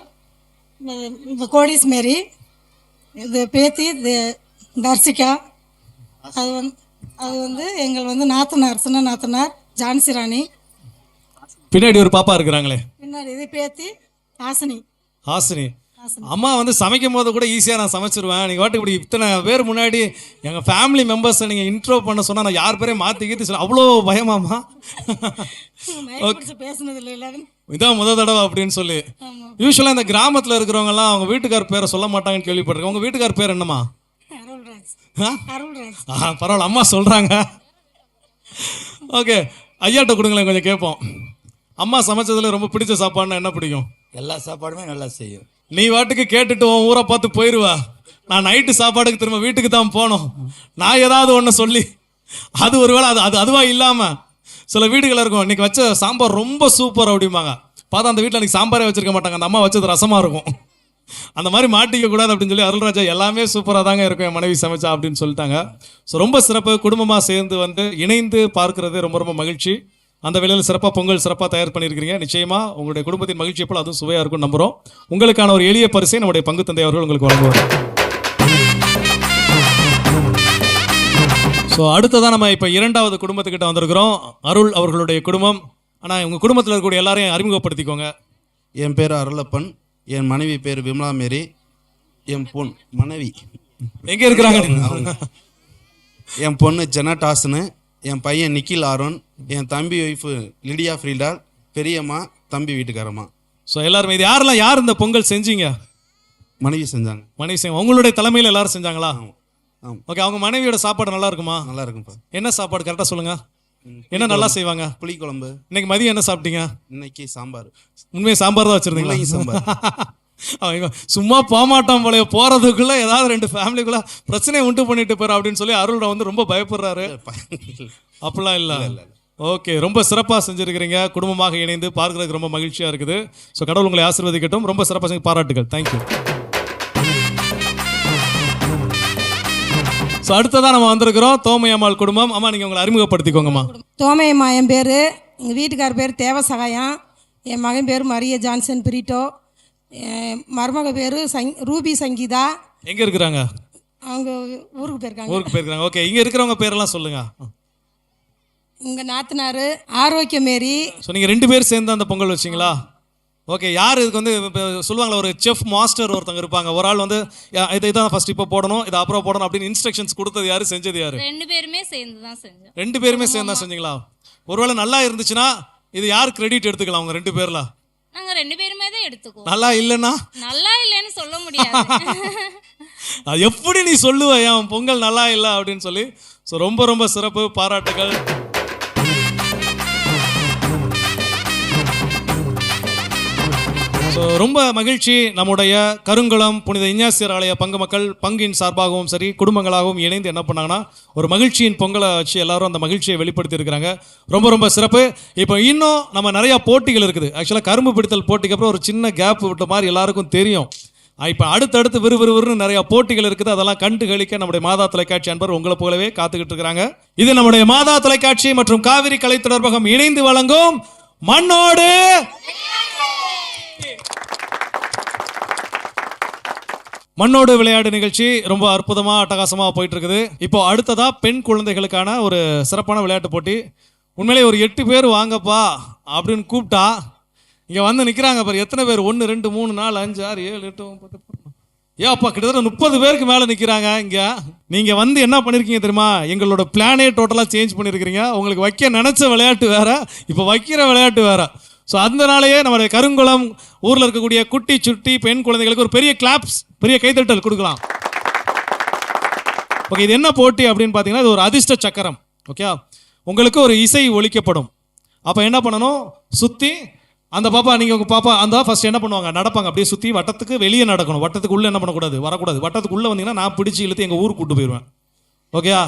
கோடிஸ் மேரி, இது பேத்தி தர்சிகா. அது வந்து எங்கள் வந்து நாத்தனார், சின்ன நாத்தனார் ஜான்சி ராணி. பின்னாடி ஒரு பாப்பா இருக்கிறாங்களே, பின்னாடி இது பேத்தி ஹாசினி. ஹாசினி அம்மா வந்து சமைக்கும் போது கூட ஈஸியாக நான் சமைச்சிருவேன். நீங்கள் வாட்டு இப்படி இத்தனை பேர் முன்னாடி எங்கள் ஃபேமிலி மெம்பர்ஸை நீங்கள் இன்ட்ரோ பண்ண சொன்னால் நான் யார் பேரையும் மாற்றி கீற்றி சொல்ல அவ்வளோ பயமாம்மா. பேசுனது இல்லை, இதான் முதல் தடவை அப்படின்னு சொல்லி. யூஸ்வலாக இந்த கிராமத்தில் இருக்கிறவங்கலாம் அவங்க வீட்டுக்கார் பேரை சொல்ல மாட்டாங்கன்னு கேள்விப்பட்டிருக்கேன். உங்கள் வீட்டுக்கார் பேர் என்னம்மா? பரவாயில்ல, அம்மா சொல்கிறாங்க. ஓகே, ஐயாட்ட கொடுங்களேன், கொஞ்சம் கேட்போம். அம்மா சமைச்சதுல ரொம்ப பிடிச்ச சாப்பாடுன்னா என்ன பிடிக்கும்? எல்லா சாப்பாடுமே நல்லா செய்யும். நீ வாட்டுக்கு கேட்டுட்டு உன் ஊரை பார்த்து போயிடுவா. நான் நைட்டு சாப்பாடுக்கு திரும்ப வீட்டுக்கு தான் போனோம். நான் ஏதாவது ஒன்று சொல்லி அது ஒருவேளை அது அதுவாக இல்லாமல் சில வீடுகள் இருக்கும், இன்னைக்கு வச்ச சாம்பார் ரொம்ப சூப்பர் அப்படிம்பாங்க. பார்த்தா அந்த வீட்டில் அன்றைக்கி சாம்பாரே வச்சிருக்க மாட்டாங்க, அந்த அம்மா வச்சது ரசமாக இருக்கும். அந்த மாதிரி மாட்டிக்க கூடாது அப்படின்னு சொல்லி அருள்ராஜா எல்லாமே சூப்பராக தாங்க இருக்கும் என் மனைவி சமைச்சா அப்படின்னு சொல்லிட்டாங்க. ஸோ ரொம்ப சிறப்பு. குடும்பமாக சேர்ந்து வந்து இணைந்து பார்க்கறது ரொம்ப ரொம்ப மகிழ்ச்சி. அந்த வேளையில் சிறப்பாக பொங்கல் சிறப்பாக தயார் பண்ணியிருக்கிறீங்க. நிச்சயமாக உங்களுடைய குடும்பத்தின் மகிழ்ச்சி எப்போ அதுவும் சுவையாக இருக்கும் நம்புகிறோம். உங்களுக்கான ஒரு எளிய பரிசை நம்முடைய பங்கு தந்தை அவர்கள் உங்களுக்கு வழங்குவார். ஸோ அடுத்ததான் நம்ம இப்போ இரண்டாவது குடும்பத்துக்கிட்ட வந்திருக்கிறோம். அருள் அவர்களுடைய குடும்பம். ஆனால் உங்கள் குடும்பத்தில் இருக்கக்கூடிய எல்லாரையும் அறிமுகப்படுத்திக்கோங்க. என் பேர் அருளப்பன், என் மனைவி பேர் விமலா மேரி, என் பொன் மனைவி எங்கே இருக்கிறாங்க? என் பொண்ணு ஜெனடாஸ்னு, என் பையன் நிக்கில் ஆரோன், என் தம்பி ஒய்ஃபு லிடியா ஃப்ரீடால், பெரியம்மா, தம்பி வீட்டுக்காரம்மா. ஸோ எல்லாருமே இது யார் இந்த பொங்கல் செஞ்சீங்க? மனைவி செஞ்சாங்க. மனைவி செஞ்சு உங்களுடைய தலைமையில் எல்லாரும் செஞ்சாங்களா? ஆமாம். ஓகே, அவங்க மனைவியோட சாப்பாடு நல்லா இருக்குமா? நல்லா இருக்கும்ப்பா. என்ன சாப்பாடு கரெக்டாக சொல்லுங்க. என்ன நல்லா செய்வாங்க? புளிக்குழம்பு. இன்னைக்கு மதியம் என்ன சாப்பிட்டீங்க? இன்னைக்கு சாம்பார். உண்மையை சாம்பார் தான் வச்சிருந்தீங்களா? சாம்பார். சும்மா போகமாட்டான் போல, போறதுக்குள்ள ஏதாவது ரெண்டு ஃபேமிலிக்குள்ள பிரச்சனையை உண்டு பண்ணிட்டு போற அப்படின்னு சொல்லி அருள் வந்து ரொம்ப பயப்படுறாரு. அப்படிலாம் இல்லை. ஓகே, ரொம்ப சிறப்பாக செஞ்சுருக்கிறீங்க. குடும்பமாக இணைந்து பார்க்கறதுக்கு ரொம்ப மகிழ்ச்சியாக இருக்குது. ஸோ கடவுள் உங்களை ஆசீர்வதிக்கட்டும். ரொம்ப சிறப்பாக செஞ்சு பாராட்டுகள். தேங்க்யூ. ஸோ அடுத்ததான் நம்ம வந்திருக்கிறோம் தோமையம்மாள் குடும்பம். அம்மா, நீங்கள் உங்களை அறிமுகப்படுத்திக்கோங்கம்மா. தோமையம்மா என் பேர், எங்கள் வீட்டுக்கார் பேர் தேவசகாயம், என் மகன் பேர் மரிய ஜான்சன் பிரிட்டோ, மருமக பேர் ரூபி சங்கீதா. எங்கே இருக்கிறாங்க? அவங்க ஊருக்கு போயிருக்காங்க. ஊருக்கு போயிருக்காங்க. ஓகே, இங்கே இருக்கிறவங்க பேரெல்லாம் சொல்லுங்க. உங்கள் நாத்தனார் ஆரோக்கிய மேரி. ஸோ நீங்கள் 2 பேர் சேர்ந்து அந்த பொங்கல் வச்சிங்களா? ஓகே, யார் இதுக்கு வந்து சொல்லுவாங்களா, ஒரு செஃப் மாஸ்டர் ஒருத்தங்க இருப்பாங்க. ஒரு ஆள் வந்து இதான் ஃபர்ஸ்ட் இப்போ போடணும், இதை அப்புறம் போடணும் அப்படின்னு இன்ஸ்ட்ரக்ஷன்ஸ் கொடுத்தது யாரு, செஞ்சது யாரு? 2 பேருமே சேர்ந்து தான் செஞ்சோம். 2 பேருமே சேர்ந்து தான் செஞ்சீங்களா? ஒருவேளை நல்லா இருந்துச்சுன்னா இது யார் கிரெடிட் எடுத்துக்கலாம்? அவங்க 2 பேர்ல நாங்க 2 பேருமே தான் எடுத்துக்குவோம். நல்லா இல்லைன்னா நல்லா இல்லைன்னு சொல்ல முடியாது. அது எப்படி நீ சொல்லுவ என் பொங்கல் நல்லா இல்லை அப்படின்னு சொல்லி. ஸோ ரொம்ப ரொம்ப சிறப்பு, பாராட்டுகள். ஸோ ரொம்ப மகிழ்ச்சி. நம்முடைய கருங்குளம் புனித இஞ்ஞாசியார் ஆலய பங்கு மக்கள் பங்கின் சார்பாகவும் சரி குடும்பங்களாகவும் இணைந்து என்ன பண்ணாங்கன்னா ஒரு மகிழ்ச்சியின் பொங்கலை வச்சு எல்லாரும் அந்த மகிழ்ச்சியை வெளிப்படுத்தி இருக்கிறாங்க. ரொம்ப ரொம்ப சிறப்பு. இப்போ இன்னும் நம்ம நிறையா போட்டிகள் இருக்குது. ஆக்சுவலாக கரும்பு பிடித்தல் போட்டிக்கு அப்புறம் ஒரு சின்ன கேப் விட்ட மாதிரி எல்லாருக்கும் தெரியும். இப்போ அடுத்தடுத்து விறுவிறுன்னு நிறையா போட்டிகள் இருக்குது. அதெல்லாம் கண்டு கழிக்க நம்முடைய மாதா தொலைக்காட்சி அன்பர் உங்களை போலவே காத்துக்கிட்டு இருக்கிறாங்க. இது நம்முடைய மாதா தொலைக்காட்சி மற்றும் காவிரி கலை தொடர்பகம் இணைந்து வழங்கும் மண்ணோடு மண்ணோடு விளையாடு நிகழ்ச்சி ரொம்ப அற்புதமாக அட்டகாசமாக போயிட்டு இருக்குது. இப்போ அடுத்ததாக பெண் குழந்தைகளுக்கான ஒரு சிறப்பான விளையாட்டு போட்டி. உண்மையிலே ஒரு 8 பேர் வாங்கப்பா அப்படின்னு கூப்பிட்டா இங்கே வந்து நிற்கிறாங்க பாரு. எத்தனை பேர்? 1 2 3 4 5 6 7 8 9 ஏப்பா, கிட்டத்தட்ட 30 பேருக்கு மேலே நிற்கிறாங்க இங்கே. நீங்கள் வந்து என்ன பண்ணியிருக்கீங்க தெரியுமா? எங்களோட பிளானே டோட்டலாக சேஞ்ச் பண்ணியிருக்கிறீங்க. உங்களுக்கு வைக்க நினச்ச விளையாட்டு வேற, இப்போ வைக்கிற விளையாட்டு வேற. ஸோ அதனாலேயே நம்மளுடைய கருங்குளம் ஊரில் இருக்கக்கூடிய குட்டி சுட்டி பெண் குழந்தைகளுக்கு ஒரு பெரிய கிளாப்ஸ், பெரிய கைத்தட்டல் கொடுக்கலாம். ஓகே, இது என்ன போட்டி அப்படின்னு பார்த்தீங்கன்னா இது ஒரு அதிர்ஷ்ட சக்கரம். ஓகே, உங்களுக்கு ஒரு இசை ஒலிக்கப்படும். அப்போ என்ன பண்ணணும், சுற்றி அந்த பாப்பா, நீங்கள் உங்கள் பாப்பா அந்த ஃபர்ஸ்ட் என்ன பண்ணுவாங்க, நடப்பாங்க. அப்படியே சுற்றி வட்டத்துக்கு வெளியே நடக்கணும். வட்டத்துக்கு உள்ளே என்ன பண்ணக்கூடாது, வரக்கூடாது. வட்டத்துக்கு உள்ளே வந்தீங்கன்னா நான் பிடிச்சி இழுத்து எங்கள் ஊருக்கு கூட்டு போயிடுவேன். ஓகேயா?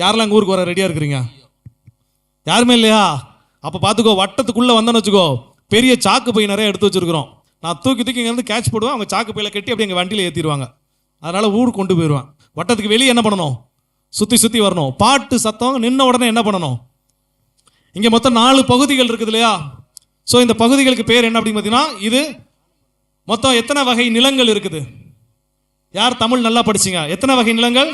யாரெல்லாம் எங்கள் ஊருக்கு வர ரெடியாக இருக்கிறீங்க? யாருமே இல்லையா? அப்போ பார்த்துக்கோ, வட்டத்துக்குள்ளே வந்தேன்னு வச்சுக்கோ, பெரிய சாக்கு பை நிறைய எடுத்து வச்சுருக்கிறோம். நான் தூக்கி இங்கேருந்து கேட்ச் போடுவேன், அவங்க சாக்கு பையில் கட்டி அப்படி எங்கள் வண்டியில் ஏற்றிடுவாங்க. அதனால் ஊருக்கு கொண்டு போயிடுவேன். வட்டத்துக்கு வெளியே என்ன பண்ணணும்? சுற்றி வரணும். பாட்டு சத்தம் நின்ன உடனே என்ன பண்ணணும்? இங்கே மொத்தம் 4 பகுதிகள் இருக்குது இல்லையா? ஸோ இந்த பகுதிகளுக்கு பேர் என்ன அப்படின்னு பார்த்தீங்கன்னா, இது மொத்தம் எத்தனை வகை நிலங்கள் இருக்குது? யார் தமிழ் நல்லா படிச்சிங்க? எத்தனை வகை நிலங்கள்?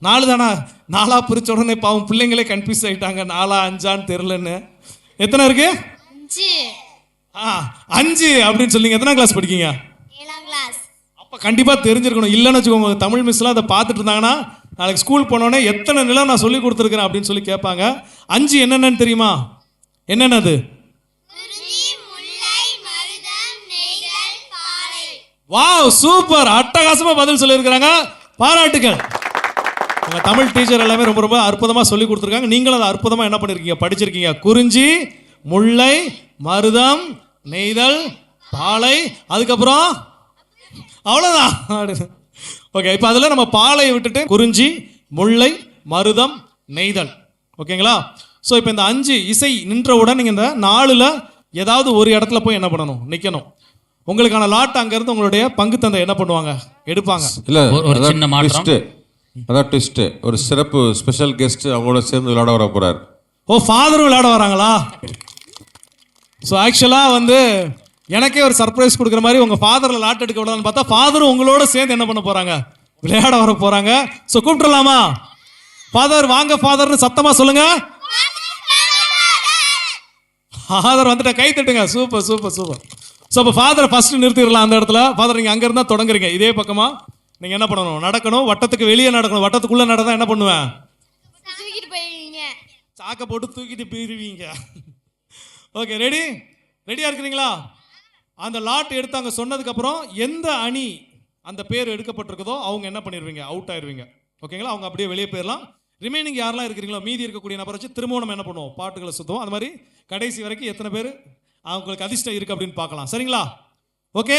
4 தானா? 4 பிரிச்ச உடனே பாவம் பிள்ளைங்களே கன்ஃபியூஸ் ஆகிட்டாங்க, 4 5 தெரிலன்னு. எத்தனை இருக்கு? 5 அப்படின்னு சொல்லிங்க. எத்தனை கிளாஸ் படிக்கீங்க? 7ஆம் கிளாஸ். அப்போ கண்டிப்பாக தெரிஞ்சிருக்கணும். இல்லைன்னு வச்சுக்கோங்க, தமிழ் மிஸ்லாம் அதை பார்த்துட்டு இருந்தாங்கன்னா நாளைக்கு ஸ்கூல் போனோடனே எத்தனை நிலம் நான் சொல்லி கொடுத்துருக்கிறேன் அப்படின்னு சொல்லி கேட்பாங்க. 5 என்னென்னு தெரியுமா? என்னென்னது? வாவ், சூப்பர், அட்டகாசமாக பதில் சொல்லியிருக்கிறாங்க. பாராட்டுகள். உங்கள் தமிழ் டீச்சர் எல்லாமே ரொம்ப ரொம்ப அற்புதமாக சொல்லி கொடுத்துருக்காங்க. நீங்களும் அதை அற்புதமாக என்ன பண்ணியிருக்கீங்க, படிச்சிருக்கீங்க. குறிஞ்சி, முல்லை, மருதம், நெய்தல், பாலை, அதுக்கப்புறம் அவ்வளோதான். ஓகே, இப்போ அதில் நம்ம பாலையை விட்டுட்டு குறிஞ்சி, முல்லை, மருதம், நெய்தல். ஓகேங்களா? ஸோ இப்போ இந்த 5 இசை நின்றவுடன் நீங்கள் இந்த 4ல் ஏதாவது ஒரு இடத்துல போய் என்ன பண்ணணும்? நிற்கணும். உங்களுக்கான லாட் அங்கேருந்து உங்களுடைய பங்கு தந்தை என்ன பண்ணுவாங்க? எடுப்பாங்க. இல்லை, ஒரு சின்ன மாற்றம். அதான் ட்விஸ்ட்டு. ஒரு சிறப்பு ஸ்பெஷல் கெஸ்ட் அவங்களோட சேர்ந்து விளையாட வர போகிறார். ஓ, ஃபாதரும் விளையாட வராங்களா? ஸோ ஆக்சுவலாக வந்து எனக்கே ஒரு சர்ப்ரைஸ் கொடுக்குற மாதிரி உங்கள் ஃபாதரில் லாட் எடுக்க விடலான்னு பார்த்தா ஃபாதரும் உங்களோட சேர்ந்து என்ன பண்ண போகிறாங்க? விளையாட வர போகிறாங்க. ஸோ கூப்பிட்டுலாமா? ஃபாதர் வாங்க, ஃபாதர்னு சத்தமாக சொல்லுங்க. ஃபாதர் வந்துட்டு கை தட்டுங்க. Super super super. ஸோ இப்போ ஃபாதரை ஃபஸ்ட்டு நிறுத்திடலாம் அந்த இடத்துல. ஃபாதர் நீங்கள் அங்கே இருந்தால் தொடங்குறீங்க. இதே பக்கமாக நீங்கள் என்ன பண்ணணும்? நடக்கணும். வட்டத்துக்கு வெளியே நடக்கணும். வட்டத்துக்குள்ளே நடந்தால் என்ன பண்ணுவேன்? தூக்கிட்டு போயிருவீங்க. சாக்கை போட்டு தூக்கிட்டு போயிருவீங்க. ஓகே, ரெடியாக இருக்கிறீங்களா? அந்த லாட் எடுத்து அங்கே சொன்னதுக்கப்புறம் எந்த அணி அந்த பேர் எடுக்கப்பட்டிருக்குதோ அவங்க என்ன பண்ணிடுவீங்க? அவுட் ஆயிடுவீங்க. ஓகேங்களா? அவங்க அப்படியே வெளியே போயிடலாம். ரிமைனிங் யாரெல்லாம் இருக்கிறீங்களோ மீதி இருக்கக்கூடிய நபரை வச்சு திரும்பவும் நம்ம என்ன பண்ணுவோம்? பாட்டுகளை சுற்றுவோம். அது மாதிரி கடைசி வரைக்கும் எத்தனை பேர் அவங்களுக்கு அதிர்ஷ்டம் இருக்குது அப்படின்னு பார்க்கலாம். சரிங்களா? ஓகே,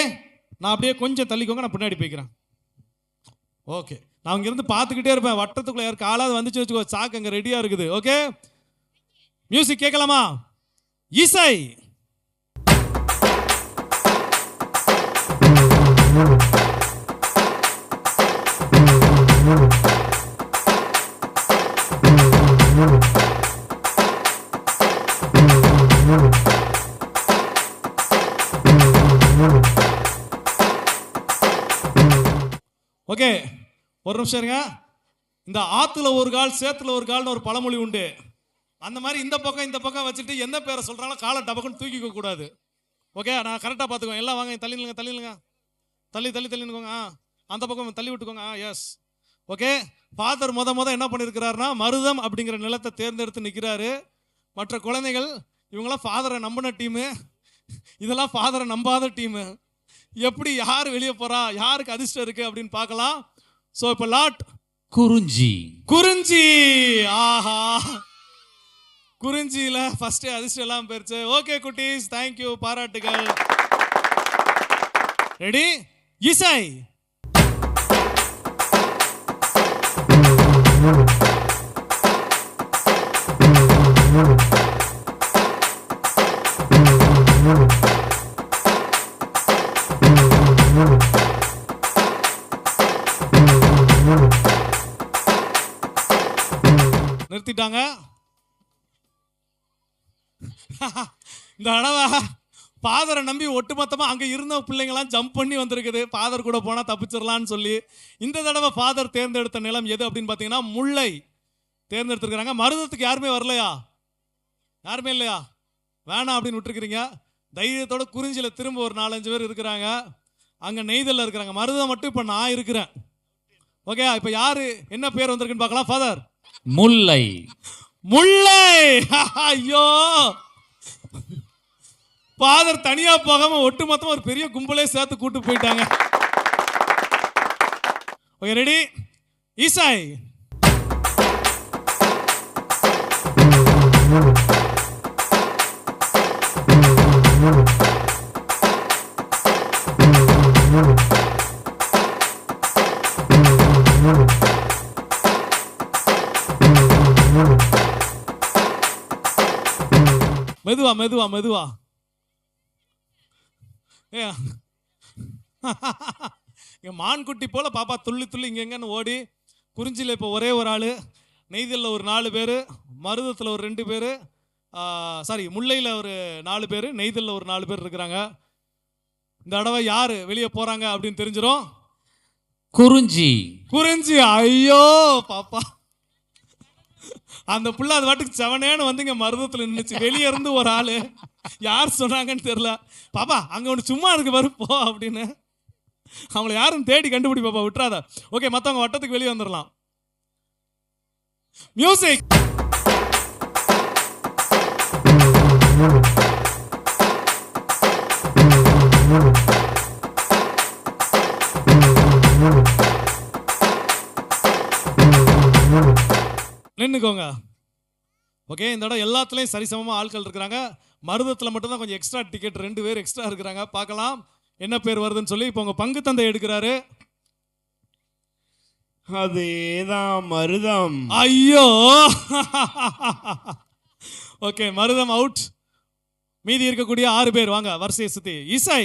நான் அப்படியே கொஞ்சம் தள்ளிக்கோங்க, நான் பின்னாடி போய்க்கிறேன். ஓகே, நான் இங்கேருந்து பார்த்துக்கிட்டே இருப்பேன். வட்டத்துக்குள்ளே யாருக்கு ஆளாவது வந்துச்சு வச்சுக்கோ, சாக்கு அங்கே ரெடியாக இருக்குது. ஓகே, மியூசிக் கேட்கலாமா? இசை. ஓகே, ஒரு நிமிஷம் இருங்க. இந்த ஆற்றுல ஒரு கால் சேத்துல ஒரு கால்னு ஒரு பழமொழி உண்டு. அந்த மாதிரி இந்த பக்கம் வச்சுட்டு எந்த பேரை சொல்கிறாங்களோ காலை டபக்குன்னு தூக்கிக்க கூடாது. ஓகே, நான் கரெக்டாக பார்த்துக்கோங்க. எல்லாம் வாங்க, தள்ளினுங்க தள்ளினுக்கோங்க. அந்த பக்கம் தள்ளி விட்டுக்கோங்க. எஸ். ஓகே, ஃபாதர் முத என்ன பண்ணியிருக்கிறாருன்னா மருதம் அப்படிங்கிற நிலத்தை தேர்ந்தெடுத்து நிற்கிறாரு. மற்ற குழந்தைகள் இவங்களாம் ஃபாதரை நம்பின டீமு, இதெல்லாம் ஃபாதரை நம்பாத டீமு. எப்படி யார் வெளியே போகிறா, யாருக்கு அதிர்ஷ்டம் இருக்குது அப்படின்னு பார்க்கலாம். ஸோ இப்போ லாட் குறிஞ்சி. ஆஹா, குறிஞ்சியில் ஃபஸ்ட்டு அதிர்ஷ்டம் எல்லாம் போயிருச்சு. ஓகே குட்டீஸ், தேங்க்யூ, பாராட்டுகள். ரெடி? இசை. நிறுத்திட்டாங்க. இந்த தடவை ஃபாதரை நம்பி ஒட்டுமொத்தமாக அங்கே இருந்த பிள்ளைங்களாம் ஜம்ப் பண்ணி வந்திருக்குது. ஃபாதர் கூட போனால் தப்பிச்சிடலான்னு சொல்லி இந்த தடவை ஃபாதர் தேர்ந்தெடுத்த நிலம் எது அப்படின்னு பார்த்தீங்கன்னா முல்லை தேர்ந்தெடுத்துருக்குறாங்க. மருதத்துக்கு யாருமே வரலையா? யாருமே இல்லையா? வேணாம் அப்படின்னு விட்டுருக்குறீங்க. தைரியத்தோட குறிஞ்சியில் திரும்ப ஒரு 4-5 பேர் இருக்கிறாங்க. அங்கே நெய்தலில் இருக்கிறாங்க. மருதம் மட்டும் இப்போ நான் இருக்கிறேன். ஓகே, இப்போ யாரு என்ன பேர் வந்திருக்குன்னு பார்க்கலாம். ஃபாதர் முல்லை. ஐயோ, ஃபாதர் தனியா போகாம ஒட்டுமொத்தமா ஒரு பெரிய கும்பலே சேர்த்து கூட்டு போயிட்டாங்க. Okay, ready? இசை. மெதுவா மெதுவா. ஏ மான்குட்டி போல பாப்பா துள்ளி துள்ளி இங்கெங்கன்னு ஓடி. குறிஞ்சியில் இப்போ ஒரே ஒரு ஆள், நெய்தலில் ஒரு 4 பேர், மருதத்தில் ஒரு 2 பேர், சாரி முல்லையில் ஒரு 4 பேர், நெய்தலில் ஒரு 4 பேர் இருக்கிறாங்க. இந்த தடவை யார் வெளியே போகிறாங்க அப்படின்னு தெரிஞ்சிடும். குறிஞ்சி. குறிஞ்சி. ஐயோ பாப்பா, அந்த புள்ள அது வாட்டுக்கு செவனேன்னு வந்து இங்கே மருதத்தில் நின்றுச்சு. வெளியே இருந்து ஒரு ஆள், யார் சொன்னாங்கன்னு தெரியல. பாப்பா அங்கே ஒன்று சும்மா இருக்கு பாரு போ அப்படின்னு. அவங்கள யாரும் தேடி கண்டுபிடி பாப்பா, விட்டுறாத. ஓகே, மற்றவங்க வட்டத்துக்கு வெளியே வந்துடலாம். மியூசிக். நின்னுக்கோங்க. ஓகே, இந்த இடம் எல்லாத்துலேயும் சரிசமமாக ஆட்கள் இருக்கிறாங்க. மருதத்தில் மட்டும்தான் கொஞ்சம் எக்ஸ்ட்ரா டிக்கெட், 2 பேர் எக்ஸ்ட்ரா இருக்கிறாங்க. பார்க்கலாம் என்ன பேர் வருதுன்னு சொல்லி. இப்போ உங்கள் பங்கு தந்தை எடுக்கிறாரு. அதேதான் மருதம். ஐயோ ஓகே, மருதம் அவுட். மீதி இருக்கக்கூடிய 6 பேர் வாங்க வரிசையை சுத்தி. இசை.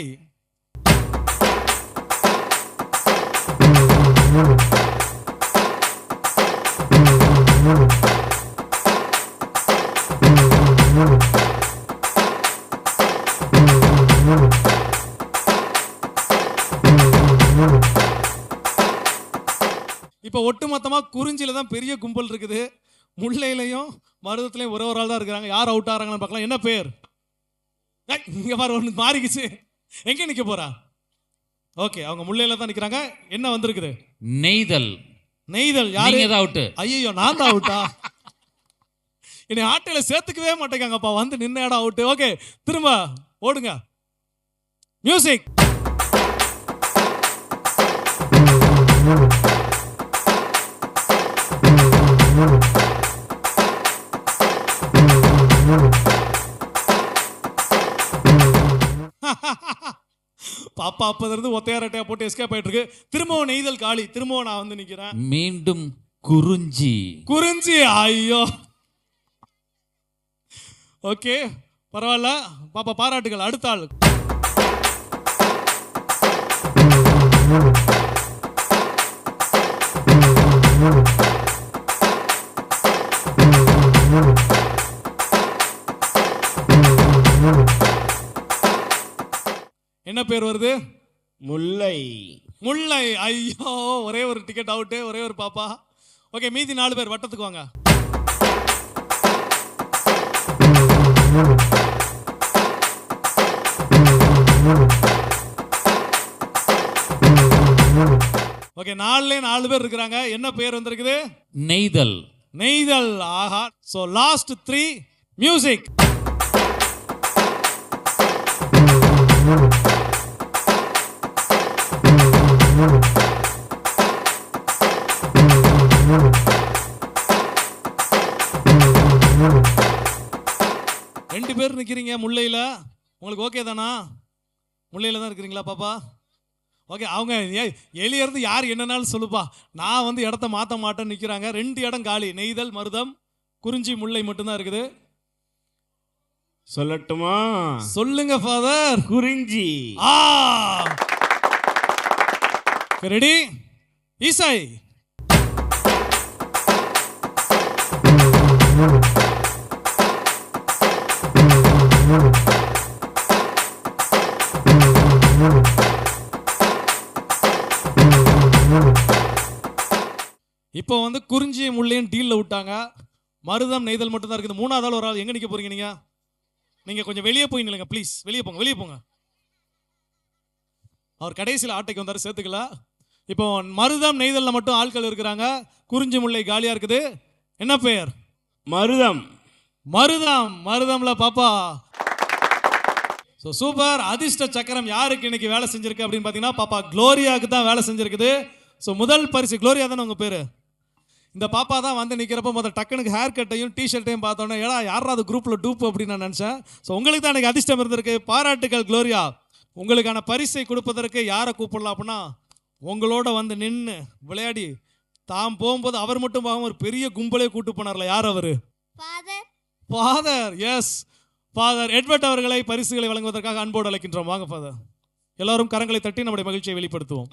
இப்போ ஒட்டுமொத்தமாக குறிஞ்சியில் தான் பெரிய கும்பல் இருக்குது. முல்லையிலையும் மருதத்துலையும் ஒரு ஆள் தான் இருக்கிறாங்க. யார் அவுட் ஆகிறாங்கன்னு பார்க்கலாம். என்ன பேர்? இங்கே பாரு, ஒன்று மாறிக்குச்சு. எங்கே நிற்க போறா? ஓகே, அவங்க முல்லையில் தான் நிற்கிறாங்க. என்ன வந்திருக்குது? நெய்தல். நெய்தல். யாரு அவுட்டு? ஐயோ, நான் தான் அவுட்டா? என்னை ஆட்டையில் சேர்த்துக்கவே மாட்டேங்காங்கப்பா. வந்து நின்ன இடம் அவுட்டு. ஓகே, திரும்ப ஓடுங்க. மியூசிக். பாப்பா அப்பதிலிருந்து ஒத்தையாரட்டையா போட்டு எஸ்கேப் ஆயிட்டு இருக்கு. திரும்பவும் நெய்தல் காலி. திரும்பவும் நான் வந்து நிக்கிறேன். மீண்டும் குறிஞ்சி. குறிஞ்சி. ஐயோ, ஓகே பரவாயில்ல பாப்பா, பாராட்டுகள். அடுத்த ஆள். என்ன பேர் வருது? முல்லை. முல்லை. ஐயோ, ஒரே ஒரு டிக்கெட் அவுட்டு, ஒரே ஒரு பாப்பா. ஓகே, மீதி 4 பேர் வட்டத்துக்கு வாங்க. ஓகே, 4 பேர் இருக்கிறாங்க. என்ன பேர் வந்திருக்குது? நெய்தல். நெய்தல். ஆஹா. So last 3. மியூசிக். ரெண்டு பேர் நிற்கிறீங்க முல்லையில். உங்களுக்கு ஓகே தானா? முல்லையில் தான் இருக்கிறீங்களா பாப்பா? ஓகே, அவங்க எளியிருந்து யார் என்னன்னாலும் சொல்லுப்பா, நான் வந்து இடத்த மாற்ற மாட்டேன்னு நிற்கிறாங்க. 2 இடம் காலி. நெய்தல், மருதம், குறிஞ்சி, முல்லை மட்டும்தான் இருக்குது. சொல்லட்டுமா? சொல்லுங்க ஃபாதர். குறிஞ்சி. ரெடி? இசை. இப்போ வந்து குறிஞ்சி முல்லையும் டீல்ல விட்டாங்க. மருதம் நெய்தல் மட்டும் தான் இருக்குது. 3வது ஆள் ஒரு ஆள். எங்க நிக்க போறீங்க நீங்க? நீங்க கொஞ்சம் வெளியே போய் நில்லுங்க ப்ளீஸ். வெளியே போங்க, வெளியே போங்க. அவர் கடைசியில் ஆட்டைக்கு வந்தாரு, சேர்த்துக்கல. இப்போ மருதம் நெய்தல்ல மட்டும் ஆட்கள் இருக்கிறாங்க. குறிஞ்சி முல்லை காலியா இருக்குது. என்ன பெயர்? மருதம். மருதம். மருதம்ல பாப்பா. So super. அதிர்ஷ்ட சக்கரம் யாருக்கு இன்னைக்கு வேலை செஞ்சிருக்கு அப்படின்னு பார்த்தீங்கன்னா பாப்பா குளோரியாவுக்கு தான் வேலை செஞ்சிருக்குது. ஸோ முதல் பரிசு. குளோரியா தானே உங்கள் பேர்? இந்த பாப்பா தான் வந்து நிற்கிறப்ப முதல் டக்குனுக்கு ஹேர் கட்டையும் டிஷர்ட்டையும் பார்த்தோன்னே ஏடா யாராவது குரூப்பில் டூப்பு அப்படின்னு நான் நினச்சேன். ஸோ உங்களுக்கு தான் எனக்கு அதிர்ஷ்டம் இருந்திருக்கு. பாராட்டுகள் குளோரியா. உங்களுக்கான பரிசை கொடுப்பதற்கு யாரை கூப்பிடலாம் அப்படின்னா, உங்களோட வந்து நின்று விளையாடி தாம் போகும்போது அவர் மட்டும் போகாமல் ஒரு பெரிய கும்பலே கூட்டு போனார்ல, யார் அவர்? ஃபாதர். எஸ், ஃபாதர் எட்வர்ட் அவர்களை பரிசுகளை வழங்குவதற்காக அன்போடு அழைக்கின்றோம். வாங்க ஃபாதர். எல்லாரும் கரங்களை தட்டி நம்முடைய மகிழ்ச்சியை வெளிப்படுத்துவோம்.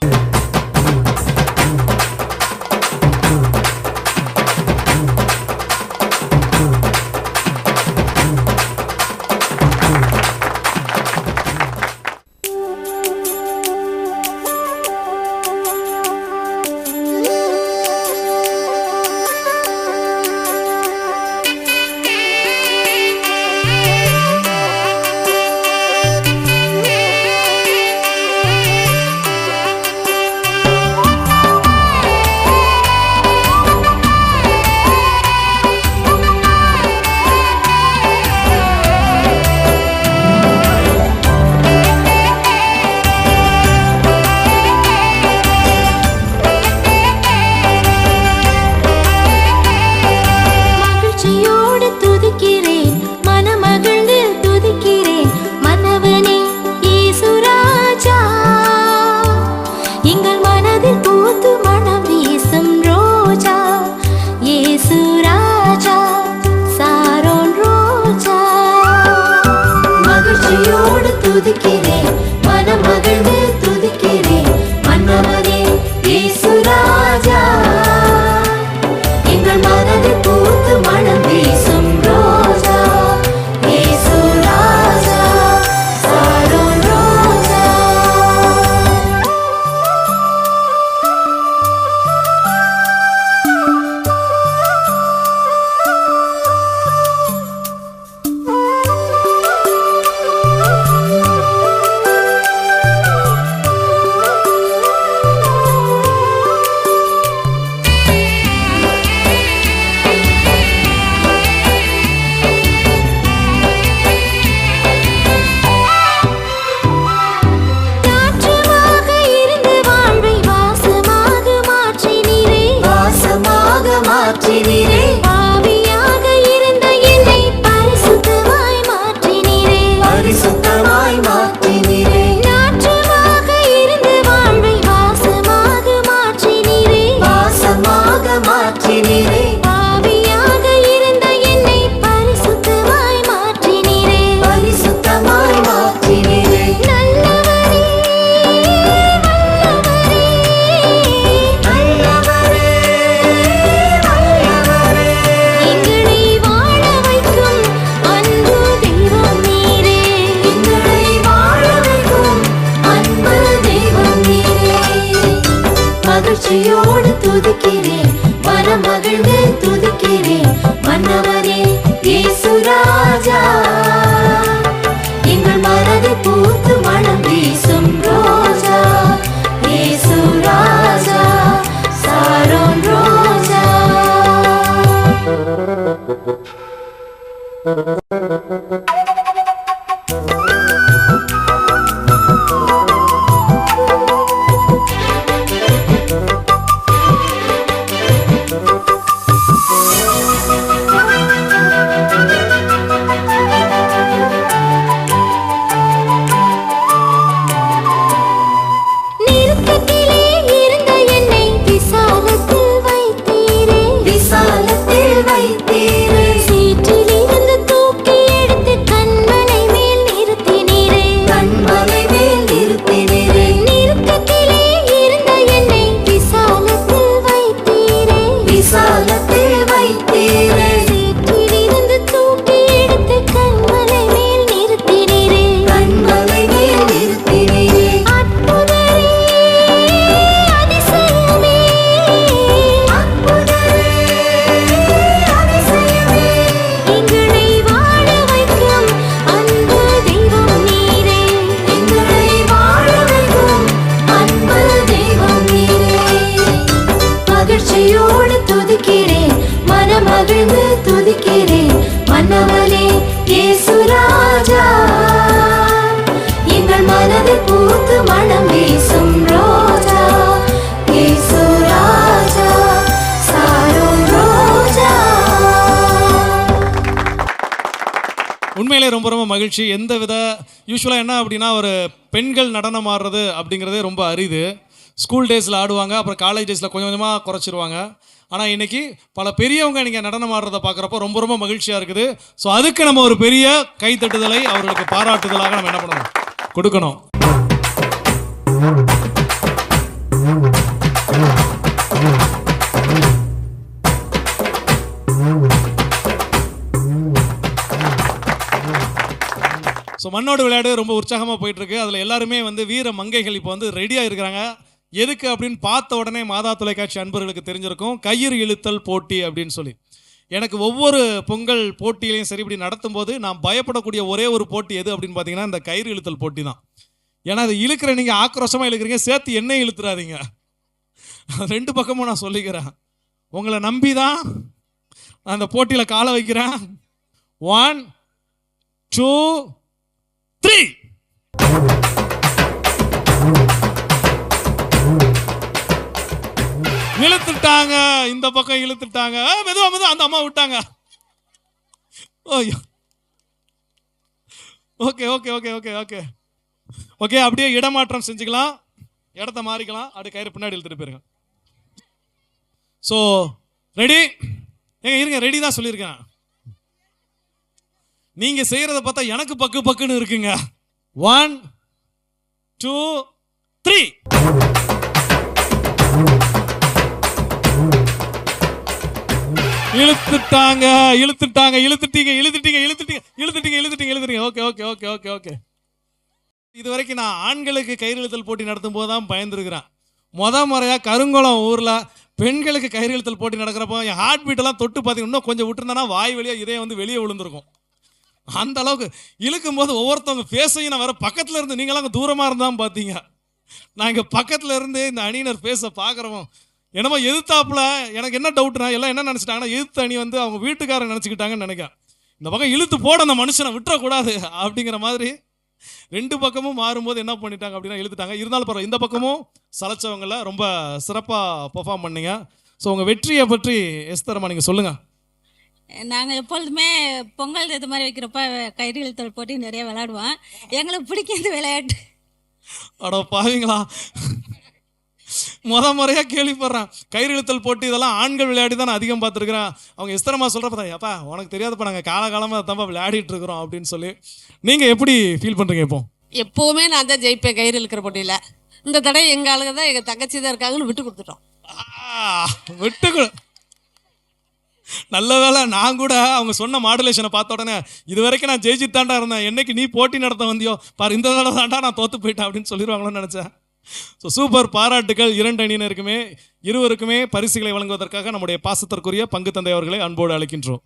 மகிழ்ச்சியோடு துதிக்கிறேன், மனமகிழ்ந்து துதிக்கிறேன். மன்னவரே இயேசு ராஜா, எங்கள் மனதில் பூத்து மனம் வீசும் ரோஜா. இயேசு ராஜா, சாரோன் ரோஜா. மகிழ்ச்சியோடு துதிக்கிறேன், மனமகிழ்ந்து துதிக்கிறேன். மன்னவனே இயேசு ராஜா, எங்கள் மனதில் பூத்து மனம் வீசும் ரோஜா. இயேசு ராஜா, சாரோன் ரோஜா. உண்மையிலே ரொம்ப ரொம்ப மகிழ்ச்சி. எந்த வித யூஸ்வலாக என்ன அப்படின்னா ஒரு பெண்கள் நடனம் ஆடுறது அப்படிங்கிறதே ரொம்ப அரிது. ஸ்கூல் டேஸில் ஆடுவாங்க, அப்புறம் காலேஜ் டேஸில் கொஞ்சம் கொஞ்சமாக குறைச்சிருவாங்க. ஆனால் இன்றைக்கி பல பெரியவங்க நீங்கள் நடனம் ஆடுறதை பார்க்குறப்போ ரொம்ப ரொம்ப மகிழ்ச்சியாக இருக்குது. ஸோ அதுக்கு நம்ம ஒரு பெரிய கைத்தட்டுதலை அவர்களுக்கு பாராட்டுதலாக நம்ம என்ன பண்ணணும், கொடுக்கணும். ஸோ மண்ணோடு விளையாடு ரொம்ப உற்சாகமாக போயிட்டுருக்கு. அதில் எல்லாருமே வந்து வீர மங்கைகள் இப்போ வந்து ரெடியாக இருக்கிறாங்க. எதுக்கு அப்படின்னு பார்த்த உடனே மாதா தொலைக்காட்சி அன்பர்களுக்கு தெரிஞ்சிருக்கும், கயிறு இழுத்தல் போட்டி அப்படின்னு சொல்லி. எனக்கு ஒவ்வொரு பொங்கல் போட்டியிலையும் சரி இப்படி நடத்தும் போது நான் பயப்படக்கூடிய ஒரே ஒரு போட்டி எது அப்படின்னு பார்த்தீங்கன்னா இந்த கயிறு இழுத்தல் போட்டி தான். ஏன்னா அது இழுக்கிற நீங்கள் ஆக்ரோஷமாக இழுக்கிறீங்க, சேர்த்து என்ன இழுத்துறாதீங்க. ரெண்டு பக்கமும் நான் சொல்லிக்கிறேன், உங்களை நம்பி தான் நான் அந்த போட்டியில் காலை வைக்கிறேன். 1 2 3. இழுத்துட்டாங்க, இந்த பக்கம் இழுத்துட்டாங்க, மெதுவா மெதுவா அந்த அம்மா விட்டாங்க. Okay okay okay okay okay okay அப்படியே இடமாற்றம் செஞ்சுக்கலாம், இடத்த மாறிக்கலாம். அப்படியே கயிறு பின்னாடி இழுத்துட்டு போயிருங்க. So ready? ஏங்க இருங்க, ரெடி தான் சொல்லியிருக்கேன். நீங்க செய்யறத பார்த்தா எனக்கு பக்கு பக்குன்னு இருக்குங்க. 1 2 3. இழுத்துட்டாங்க இழுத்துட்டாங்க இழுத்துட்டீங்க இழுத்துட்டீங்க இழுத்துட்டீங்க இழுத்துட்டீங்க இழுத்துட்டீங்க இழுத்துட்டீங்க. Okay okay okay okay okay. இது வரைக்கும் நான் ஆண்களுக்கு கயிறு இழுத்தல் போட்டி நடத்தும் போது தான் பயந்துருக்கிறேன். முறையாக கருங்குளம் ஊரில் பெண்களுக்கு கயிறு இழுத்தல் போட்டி நடக்கிறப்போ என் ஹார்ட் பீட்டெல்லாம் தொட்டு பார்த்தீங்கன்னா இன்னும் கொஞ்சம் விட்டுருந்தேன்னா வாய் வழியாக இதே வந்து வெளியே விழுந்திருக்கும். அந்த அளவுக்கு இழுக்கும் போது ஒவ்வொருத்தவங்க ஃபேஸையும் நான் வேற பக்கத்தில் இருந்து, நீங்களாம் அங்கே தூரமாக இருந்தாலும் பார்த்தீங்க, நான் இங்கே பக்கத்தில் இருந்து இந்த அணியினர் ஃபேஸை பார்க்குறோம். என்னமோ எதிர்த்தாப்புல எனக்கு என்ன டவுட்னா எல்லாம் என்ன நினச்சிட்டாங்கன்னா எதிர்த்து அணி வந்து அவங்க வீட்டுக்காரன் நினச்சிக்கிட்டாங்கன்னு நினைக்கிறேன். இந்த பக்கம் இழுத்து போட அந்த மனுஷனை விட்டுறக்கூடாது அப்படிங்கிற மாதிரி ரெண்டு பக்கமும் மாறும்போது என்ன பண்ணிட்டாங்க அப்படின்னா இழுத்துட்டாங்க. இருந்தாலும் பரவாயில்ல, இந்த பக்கமும் சலைச்சவங்கள ரொம்ப சிறப்பாக பெர்ஃபார்ம் பண்ணீங்க. ஸோ உங்கள் வெற்றியை பற்றி எஸ்தரமா நீங்கள் சொல்லுங்கள். நாங்கள் எப்பொழுதுமே பொங்கல் இது மாதிரி வைக்கிறப்ப கயிறு இழுத்தல் போட்டி நிறைய விளையாடுவோம். எங்களுக்கு பிடிக்கும் இந்த விளையாட்டு. அடோ பாவீங்களா, முறையாக கேள்விப்படுறேன். கயிறு இழுத்தல் போட்டி இதெல்லாம் ஆண்கள் விளையாடி தான் நான் அதிகம் பார்த்துருக்குறேன். அவங்க எஸ்தரமா சொல்கிறப்ப தான், அப்பா உனக்கு தெரியாதப்பா நாங்கள் காலகாலமாக தான் விளையாடிட்டு இருக்கிறோம் அப்படின்னு சொல்லி. நீங்கள் எப்படி ஃபீல் பண்ணுறீங்க? இப்போ எப்போவுமே நான் தான் ஜெயிப்பேன் கயிறு இழுக்கிற போட்டியில். இந்த தடவை எங்கள் ஆளுங்க தான் எங்கள் தங்கச்சி தான் இருக்காங்கன்னு விட்டு கொடுத்துட்டோம். விட்டு நல்ல வேலை. நான் கூட அவங்க சொன்ன மாடுலேஷனை பார்த்த உடனே இது வரைக்கும் நான் ஜெயிச்சுட்டு தாண்டா இருந்தேன், என்னைக்கு நீ போட்டி நடத்த வந்தியோ பாரு இந்த தடவை தாண்டா நான் தோற்று போயிட்டேன் அப்படின்னு சொல்லிடுவாங்களோன்னு நினச்சேன். ஸோ சூப்பர், பாராட்டுகள் இரண்டு அணியினருக்குமே. இருவருக்குமே பரிசுகளை வழங்குவதற்காக நம்முடைய பாசத்திற்குரிய பங்கு தந்தை அவர்களை அன்போடு அழைக்கின்றோம்.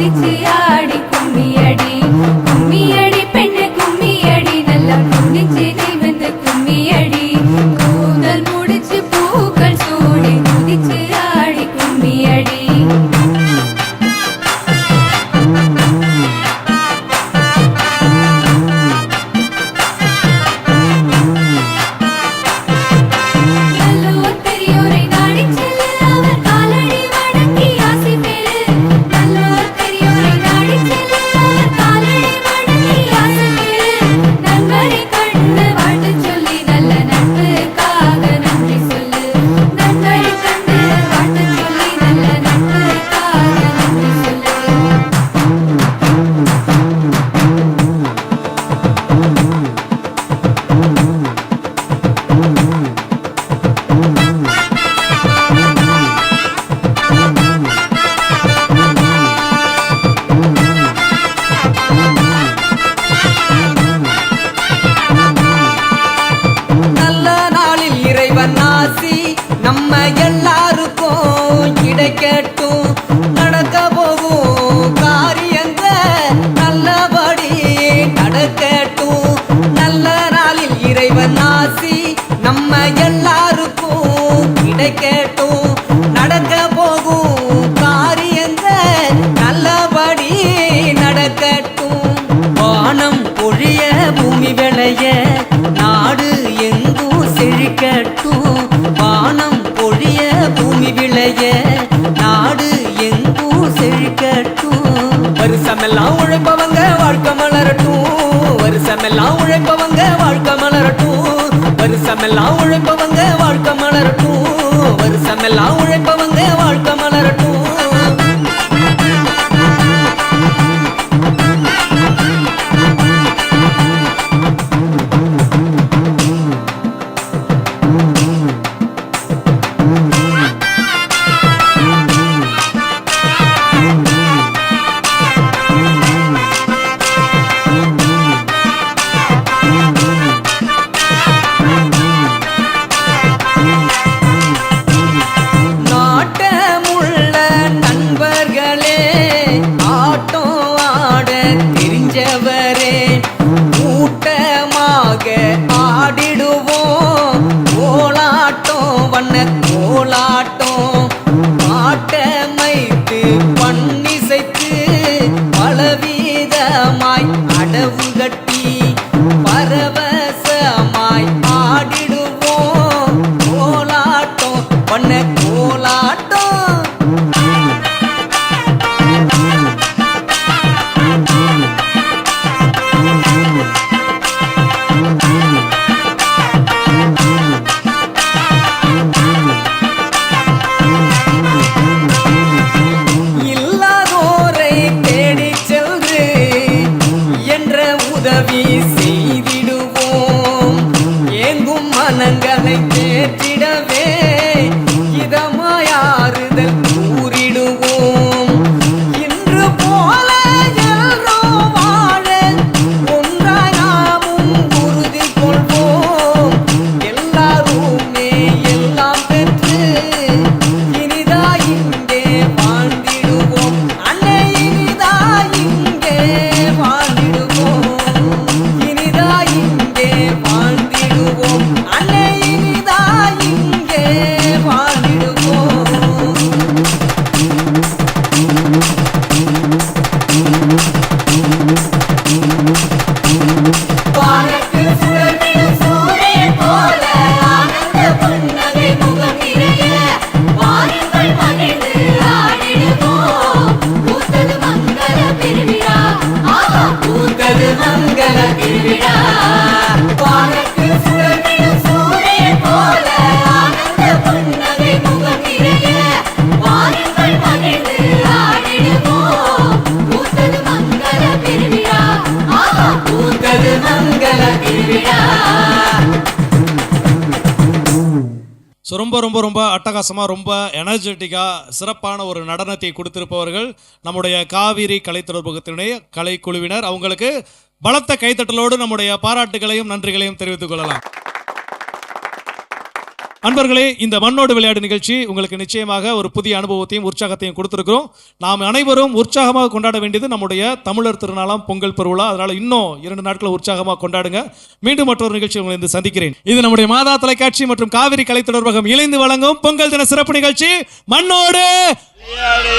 குதிச்சு ஆடி கும்மியடி கும்மியடி பெண்ணு கும்மியடி நல்லா குனிச்சு நிமிர்ந்து கும்மியடி கூந்தல் முடிச்சு பூக்கள் சூடி குதிச்சு ஆடி கும்மியடி நல்லோர் பெரியோரை நாடிச் செல்லு அவர் காலடி வணங்கி ஆசி பெறு நல்லோர் பெரியோரை நாடிச் செல்லு அவர் காலடி வணங்கி ஆசி பெறு நண்பரை கண்டு வாழ்த்து சொல்லி நல்ல நட்புக்காக நன்றி சொல்லு நண்பரை கண்டு வாழ்த்து சொல்லி நல்ல நட்புக்காக நன்றி சொல்லு நல்ல நாளில் இறைவன் ஆசி நம்ம எல்லாருக்கும் கிடைக்கட்டும் நடக்க போகும் காரியங்க நல்லபடி நடக்கட்டும் நல்ல நாளில் இறைவன் ஆசி நம்ம எல்லாருக்கும் கிடைக்கட்டும் நடக்க போகும் காரியங்க நல்லபடி நடக்கட்டும் வானம் பொழிய பூமி விளைய நாடு எங்கும் செழிக்கட்டும் வானம் பொழிய பூமி விளைய நாடு எங்கும் செழிக்கட்டும் வருஷமெல்லாம் உழைப்பவங்க வாழ்க்கை மலரட்டும் வருஷமெல்லாம் உழைப்பவங்க வாழ்க்கை மலரட்டும் வருஷமெல்லாம் உழைப்பவங்க வாழ்க்கை மலரட்டும் வருஷமெல்லாம் உழைப்பவங்க வாழ்க்கை மலரட்டும் நாட்டமுள்ள நண்பர்களே ஆட்டம் ஆட தெரிஞ்சவரே கூட்டமாக ஆடிடுவோம் கோலாட்டம் வண்ண கோலாட்டம் பாட்டமைத்து பண்ணிசைத்து பலவிதமாய் அடவு கட்டி பரவசமாய் ஆடிடுவோம் கோலாட்டம் வண்ண கோலாட்டம் இல்லாதோரை தேடிச் சென்று என்ற உதவி செய்திடுவோம் ஏங்கும் மனங்களை தேற்றிடவே இதமாயாறுதல் கூறிடுவோம் இன்று போல எல்லோரும் வாழ ஒன்றாய் நாமும் உறுதி கொள்வோம் எல்லாருமே எல்லாம் பெற்று இனிதாய் இங்கே வாழ்ந்திடுவோம் அன்னை இனிதாய் இங்கே வாழ்ந்திடுவோம் இனிதாய் இங்கே வாழ்ந்திடுவோம் அன்னை இனிதாய் இங்கே வாழ்ந்திடுவோம் வானத்தில் சுடர்விடும் சூரியன் போல ஆனந்த புன்னகை முகம் நிறைய வாருங்கள் மகிழ்ந்து ஆடிடுவோம் பூத்தது மங்கள திருவிழா ஆஹா பூத்தது மங்கள திருவிழா வானத்தில் சுடர்விடும் சூரியன் போல ஆனந்த புன்னகை முகம் நிறைய வாருங்கள் மகிழ்ந்து ஆடிடுவோம் பூத்தது மங்கள திருவிழா ஆஹா பூத்தது மங்கள திருவிழா ஸோ ரொம்ப ரொம்ப ரொம்ப அட்டகாசமாக ரொம்ப எனர்ஜெட்டிக்காக சிறப்பான ஒரு நடனத்தை கொடுத்திருப்பவர்கள் நம்முடைய காவிரி கலைத்தொடர்பகத்தினுடைய கலைக்குழுவினர். அவங்களுக்கு பலத்த கைத்தட்டலோடு நம்முடைய பாராட்டுகளையும் நன்றிகளையும் தெரிவித்துக் கொள்ளலாம். அன்பர்களே, இந்த மண்ணோடு விளையாடு நிகழ்ச்சி உங்களுக்கு நிச்சயமாக ஒரு புதிய அனுபவத்தையும் உற்சாகத்தையும் கொடுத்திருக்கிறோம். நாம் அனைவரும் உற்சாகமாக கொண்டாட வேண்டியது நம்முடைய தமிழர் திருநாளாம் பொங்கல் பெருவிழா. அதனால இன்னும் 2 நாட்கள் உற்சாகமாக கொண்டாடுங்க. மீண்டும் மற்றொரு நிகழ்ச்சி உங்களை வந்து சந்திக்கிறேன். இது நம்முடைய மாதா தொலைக்காட்சி மற்றும் காவிரி கலை தொடர்பகம் இணைந்து வழங்கும் பொங்கல் தின சிறப்பு நிகழ்ச்சி மண்ணோடு விளையாடு.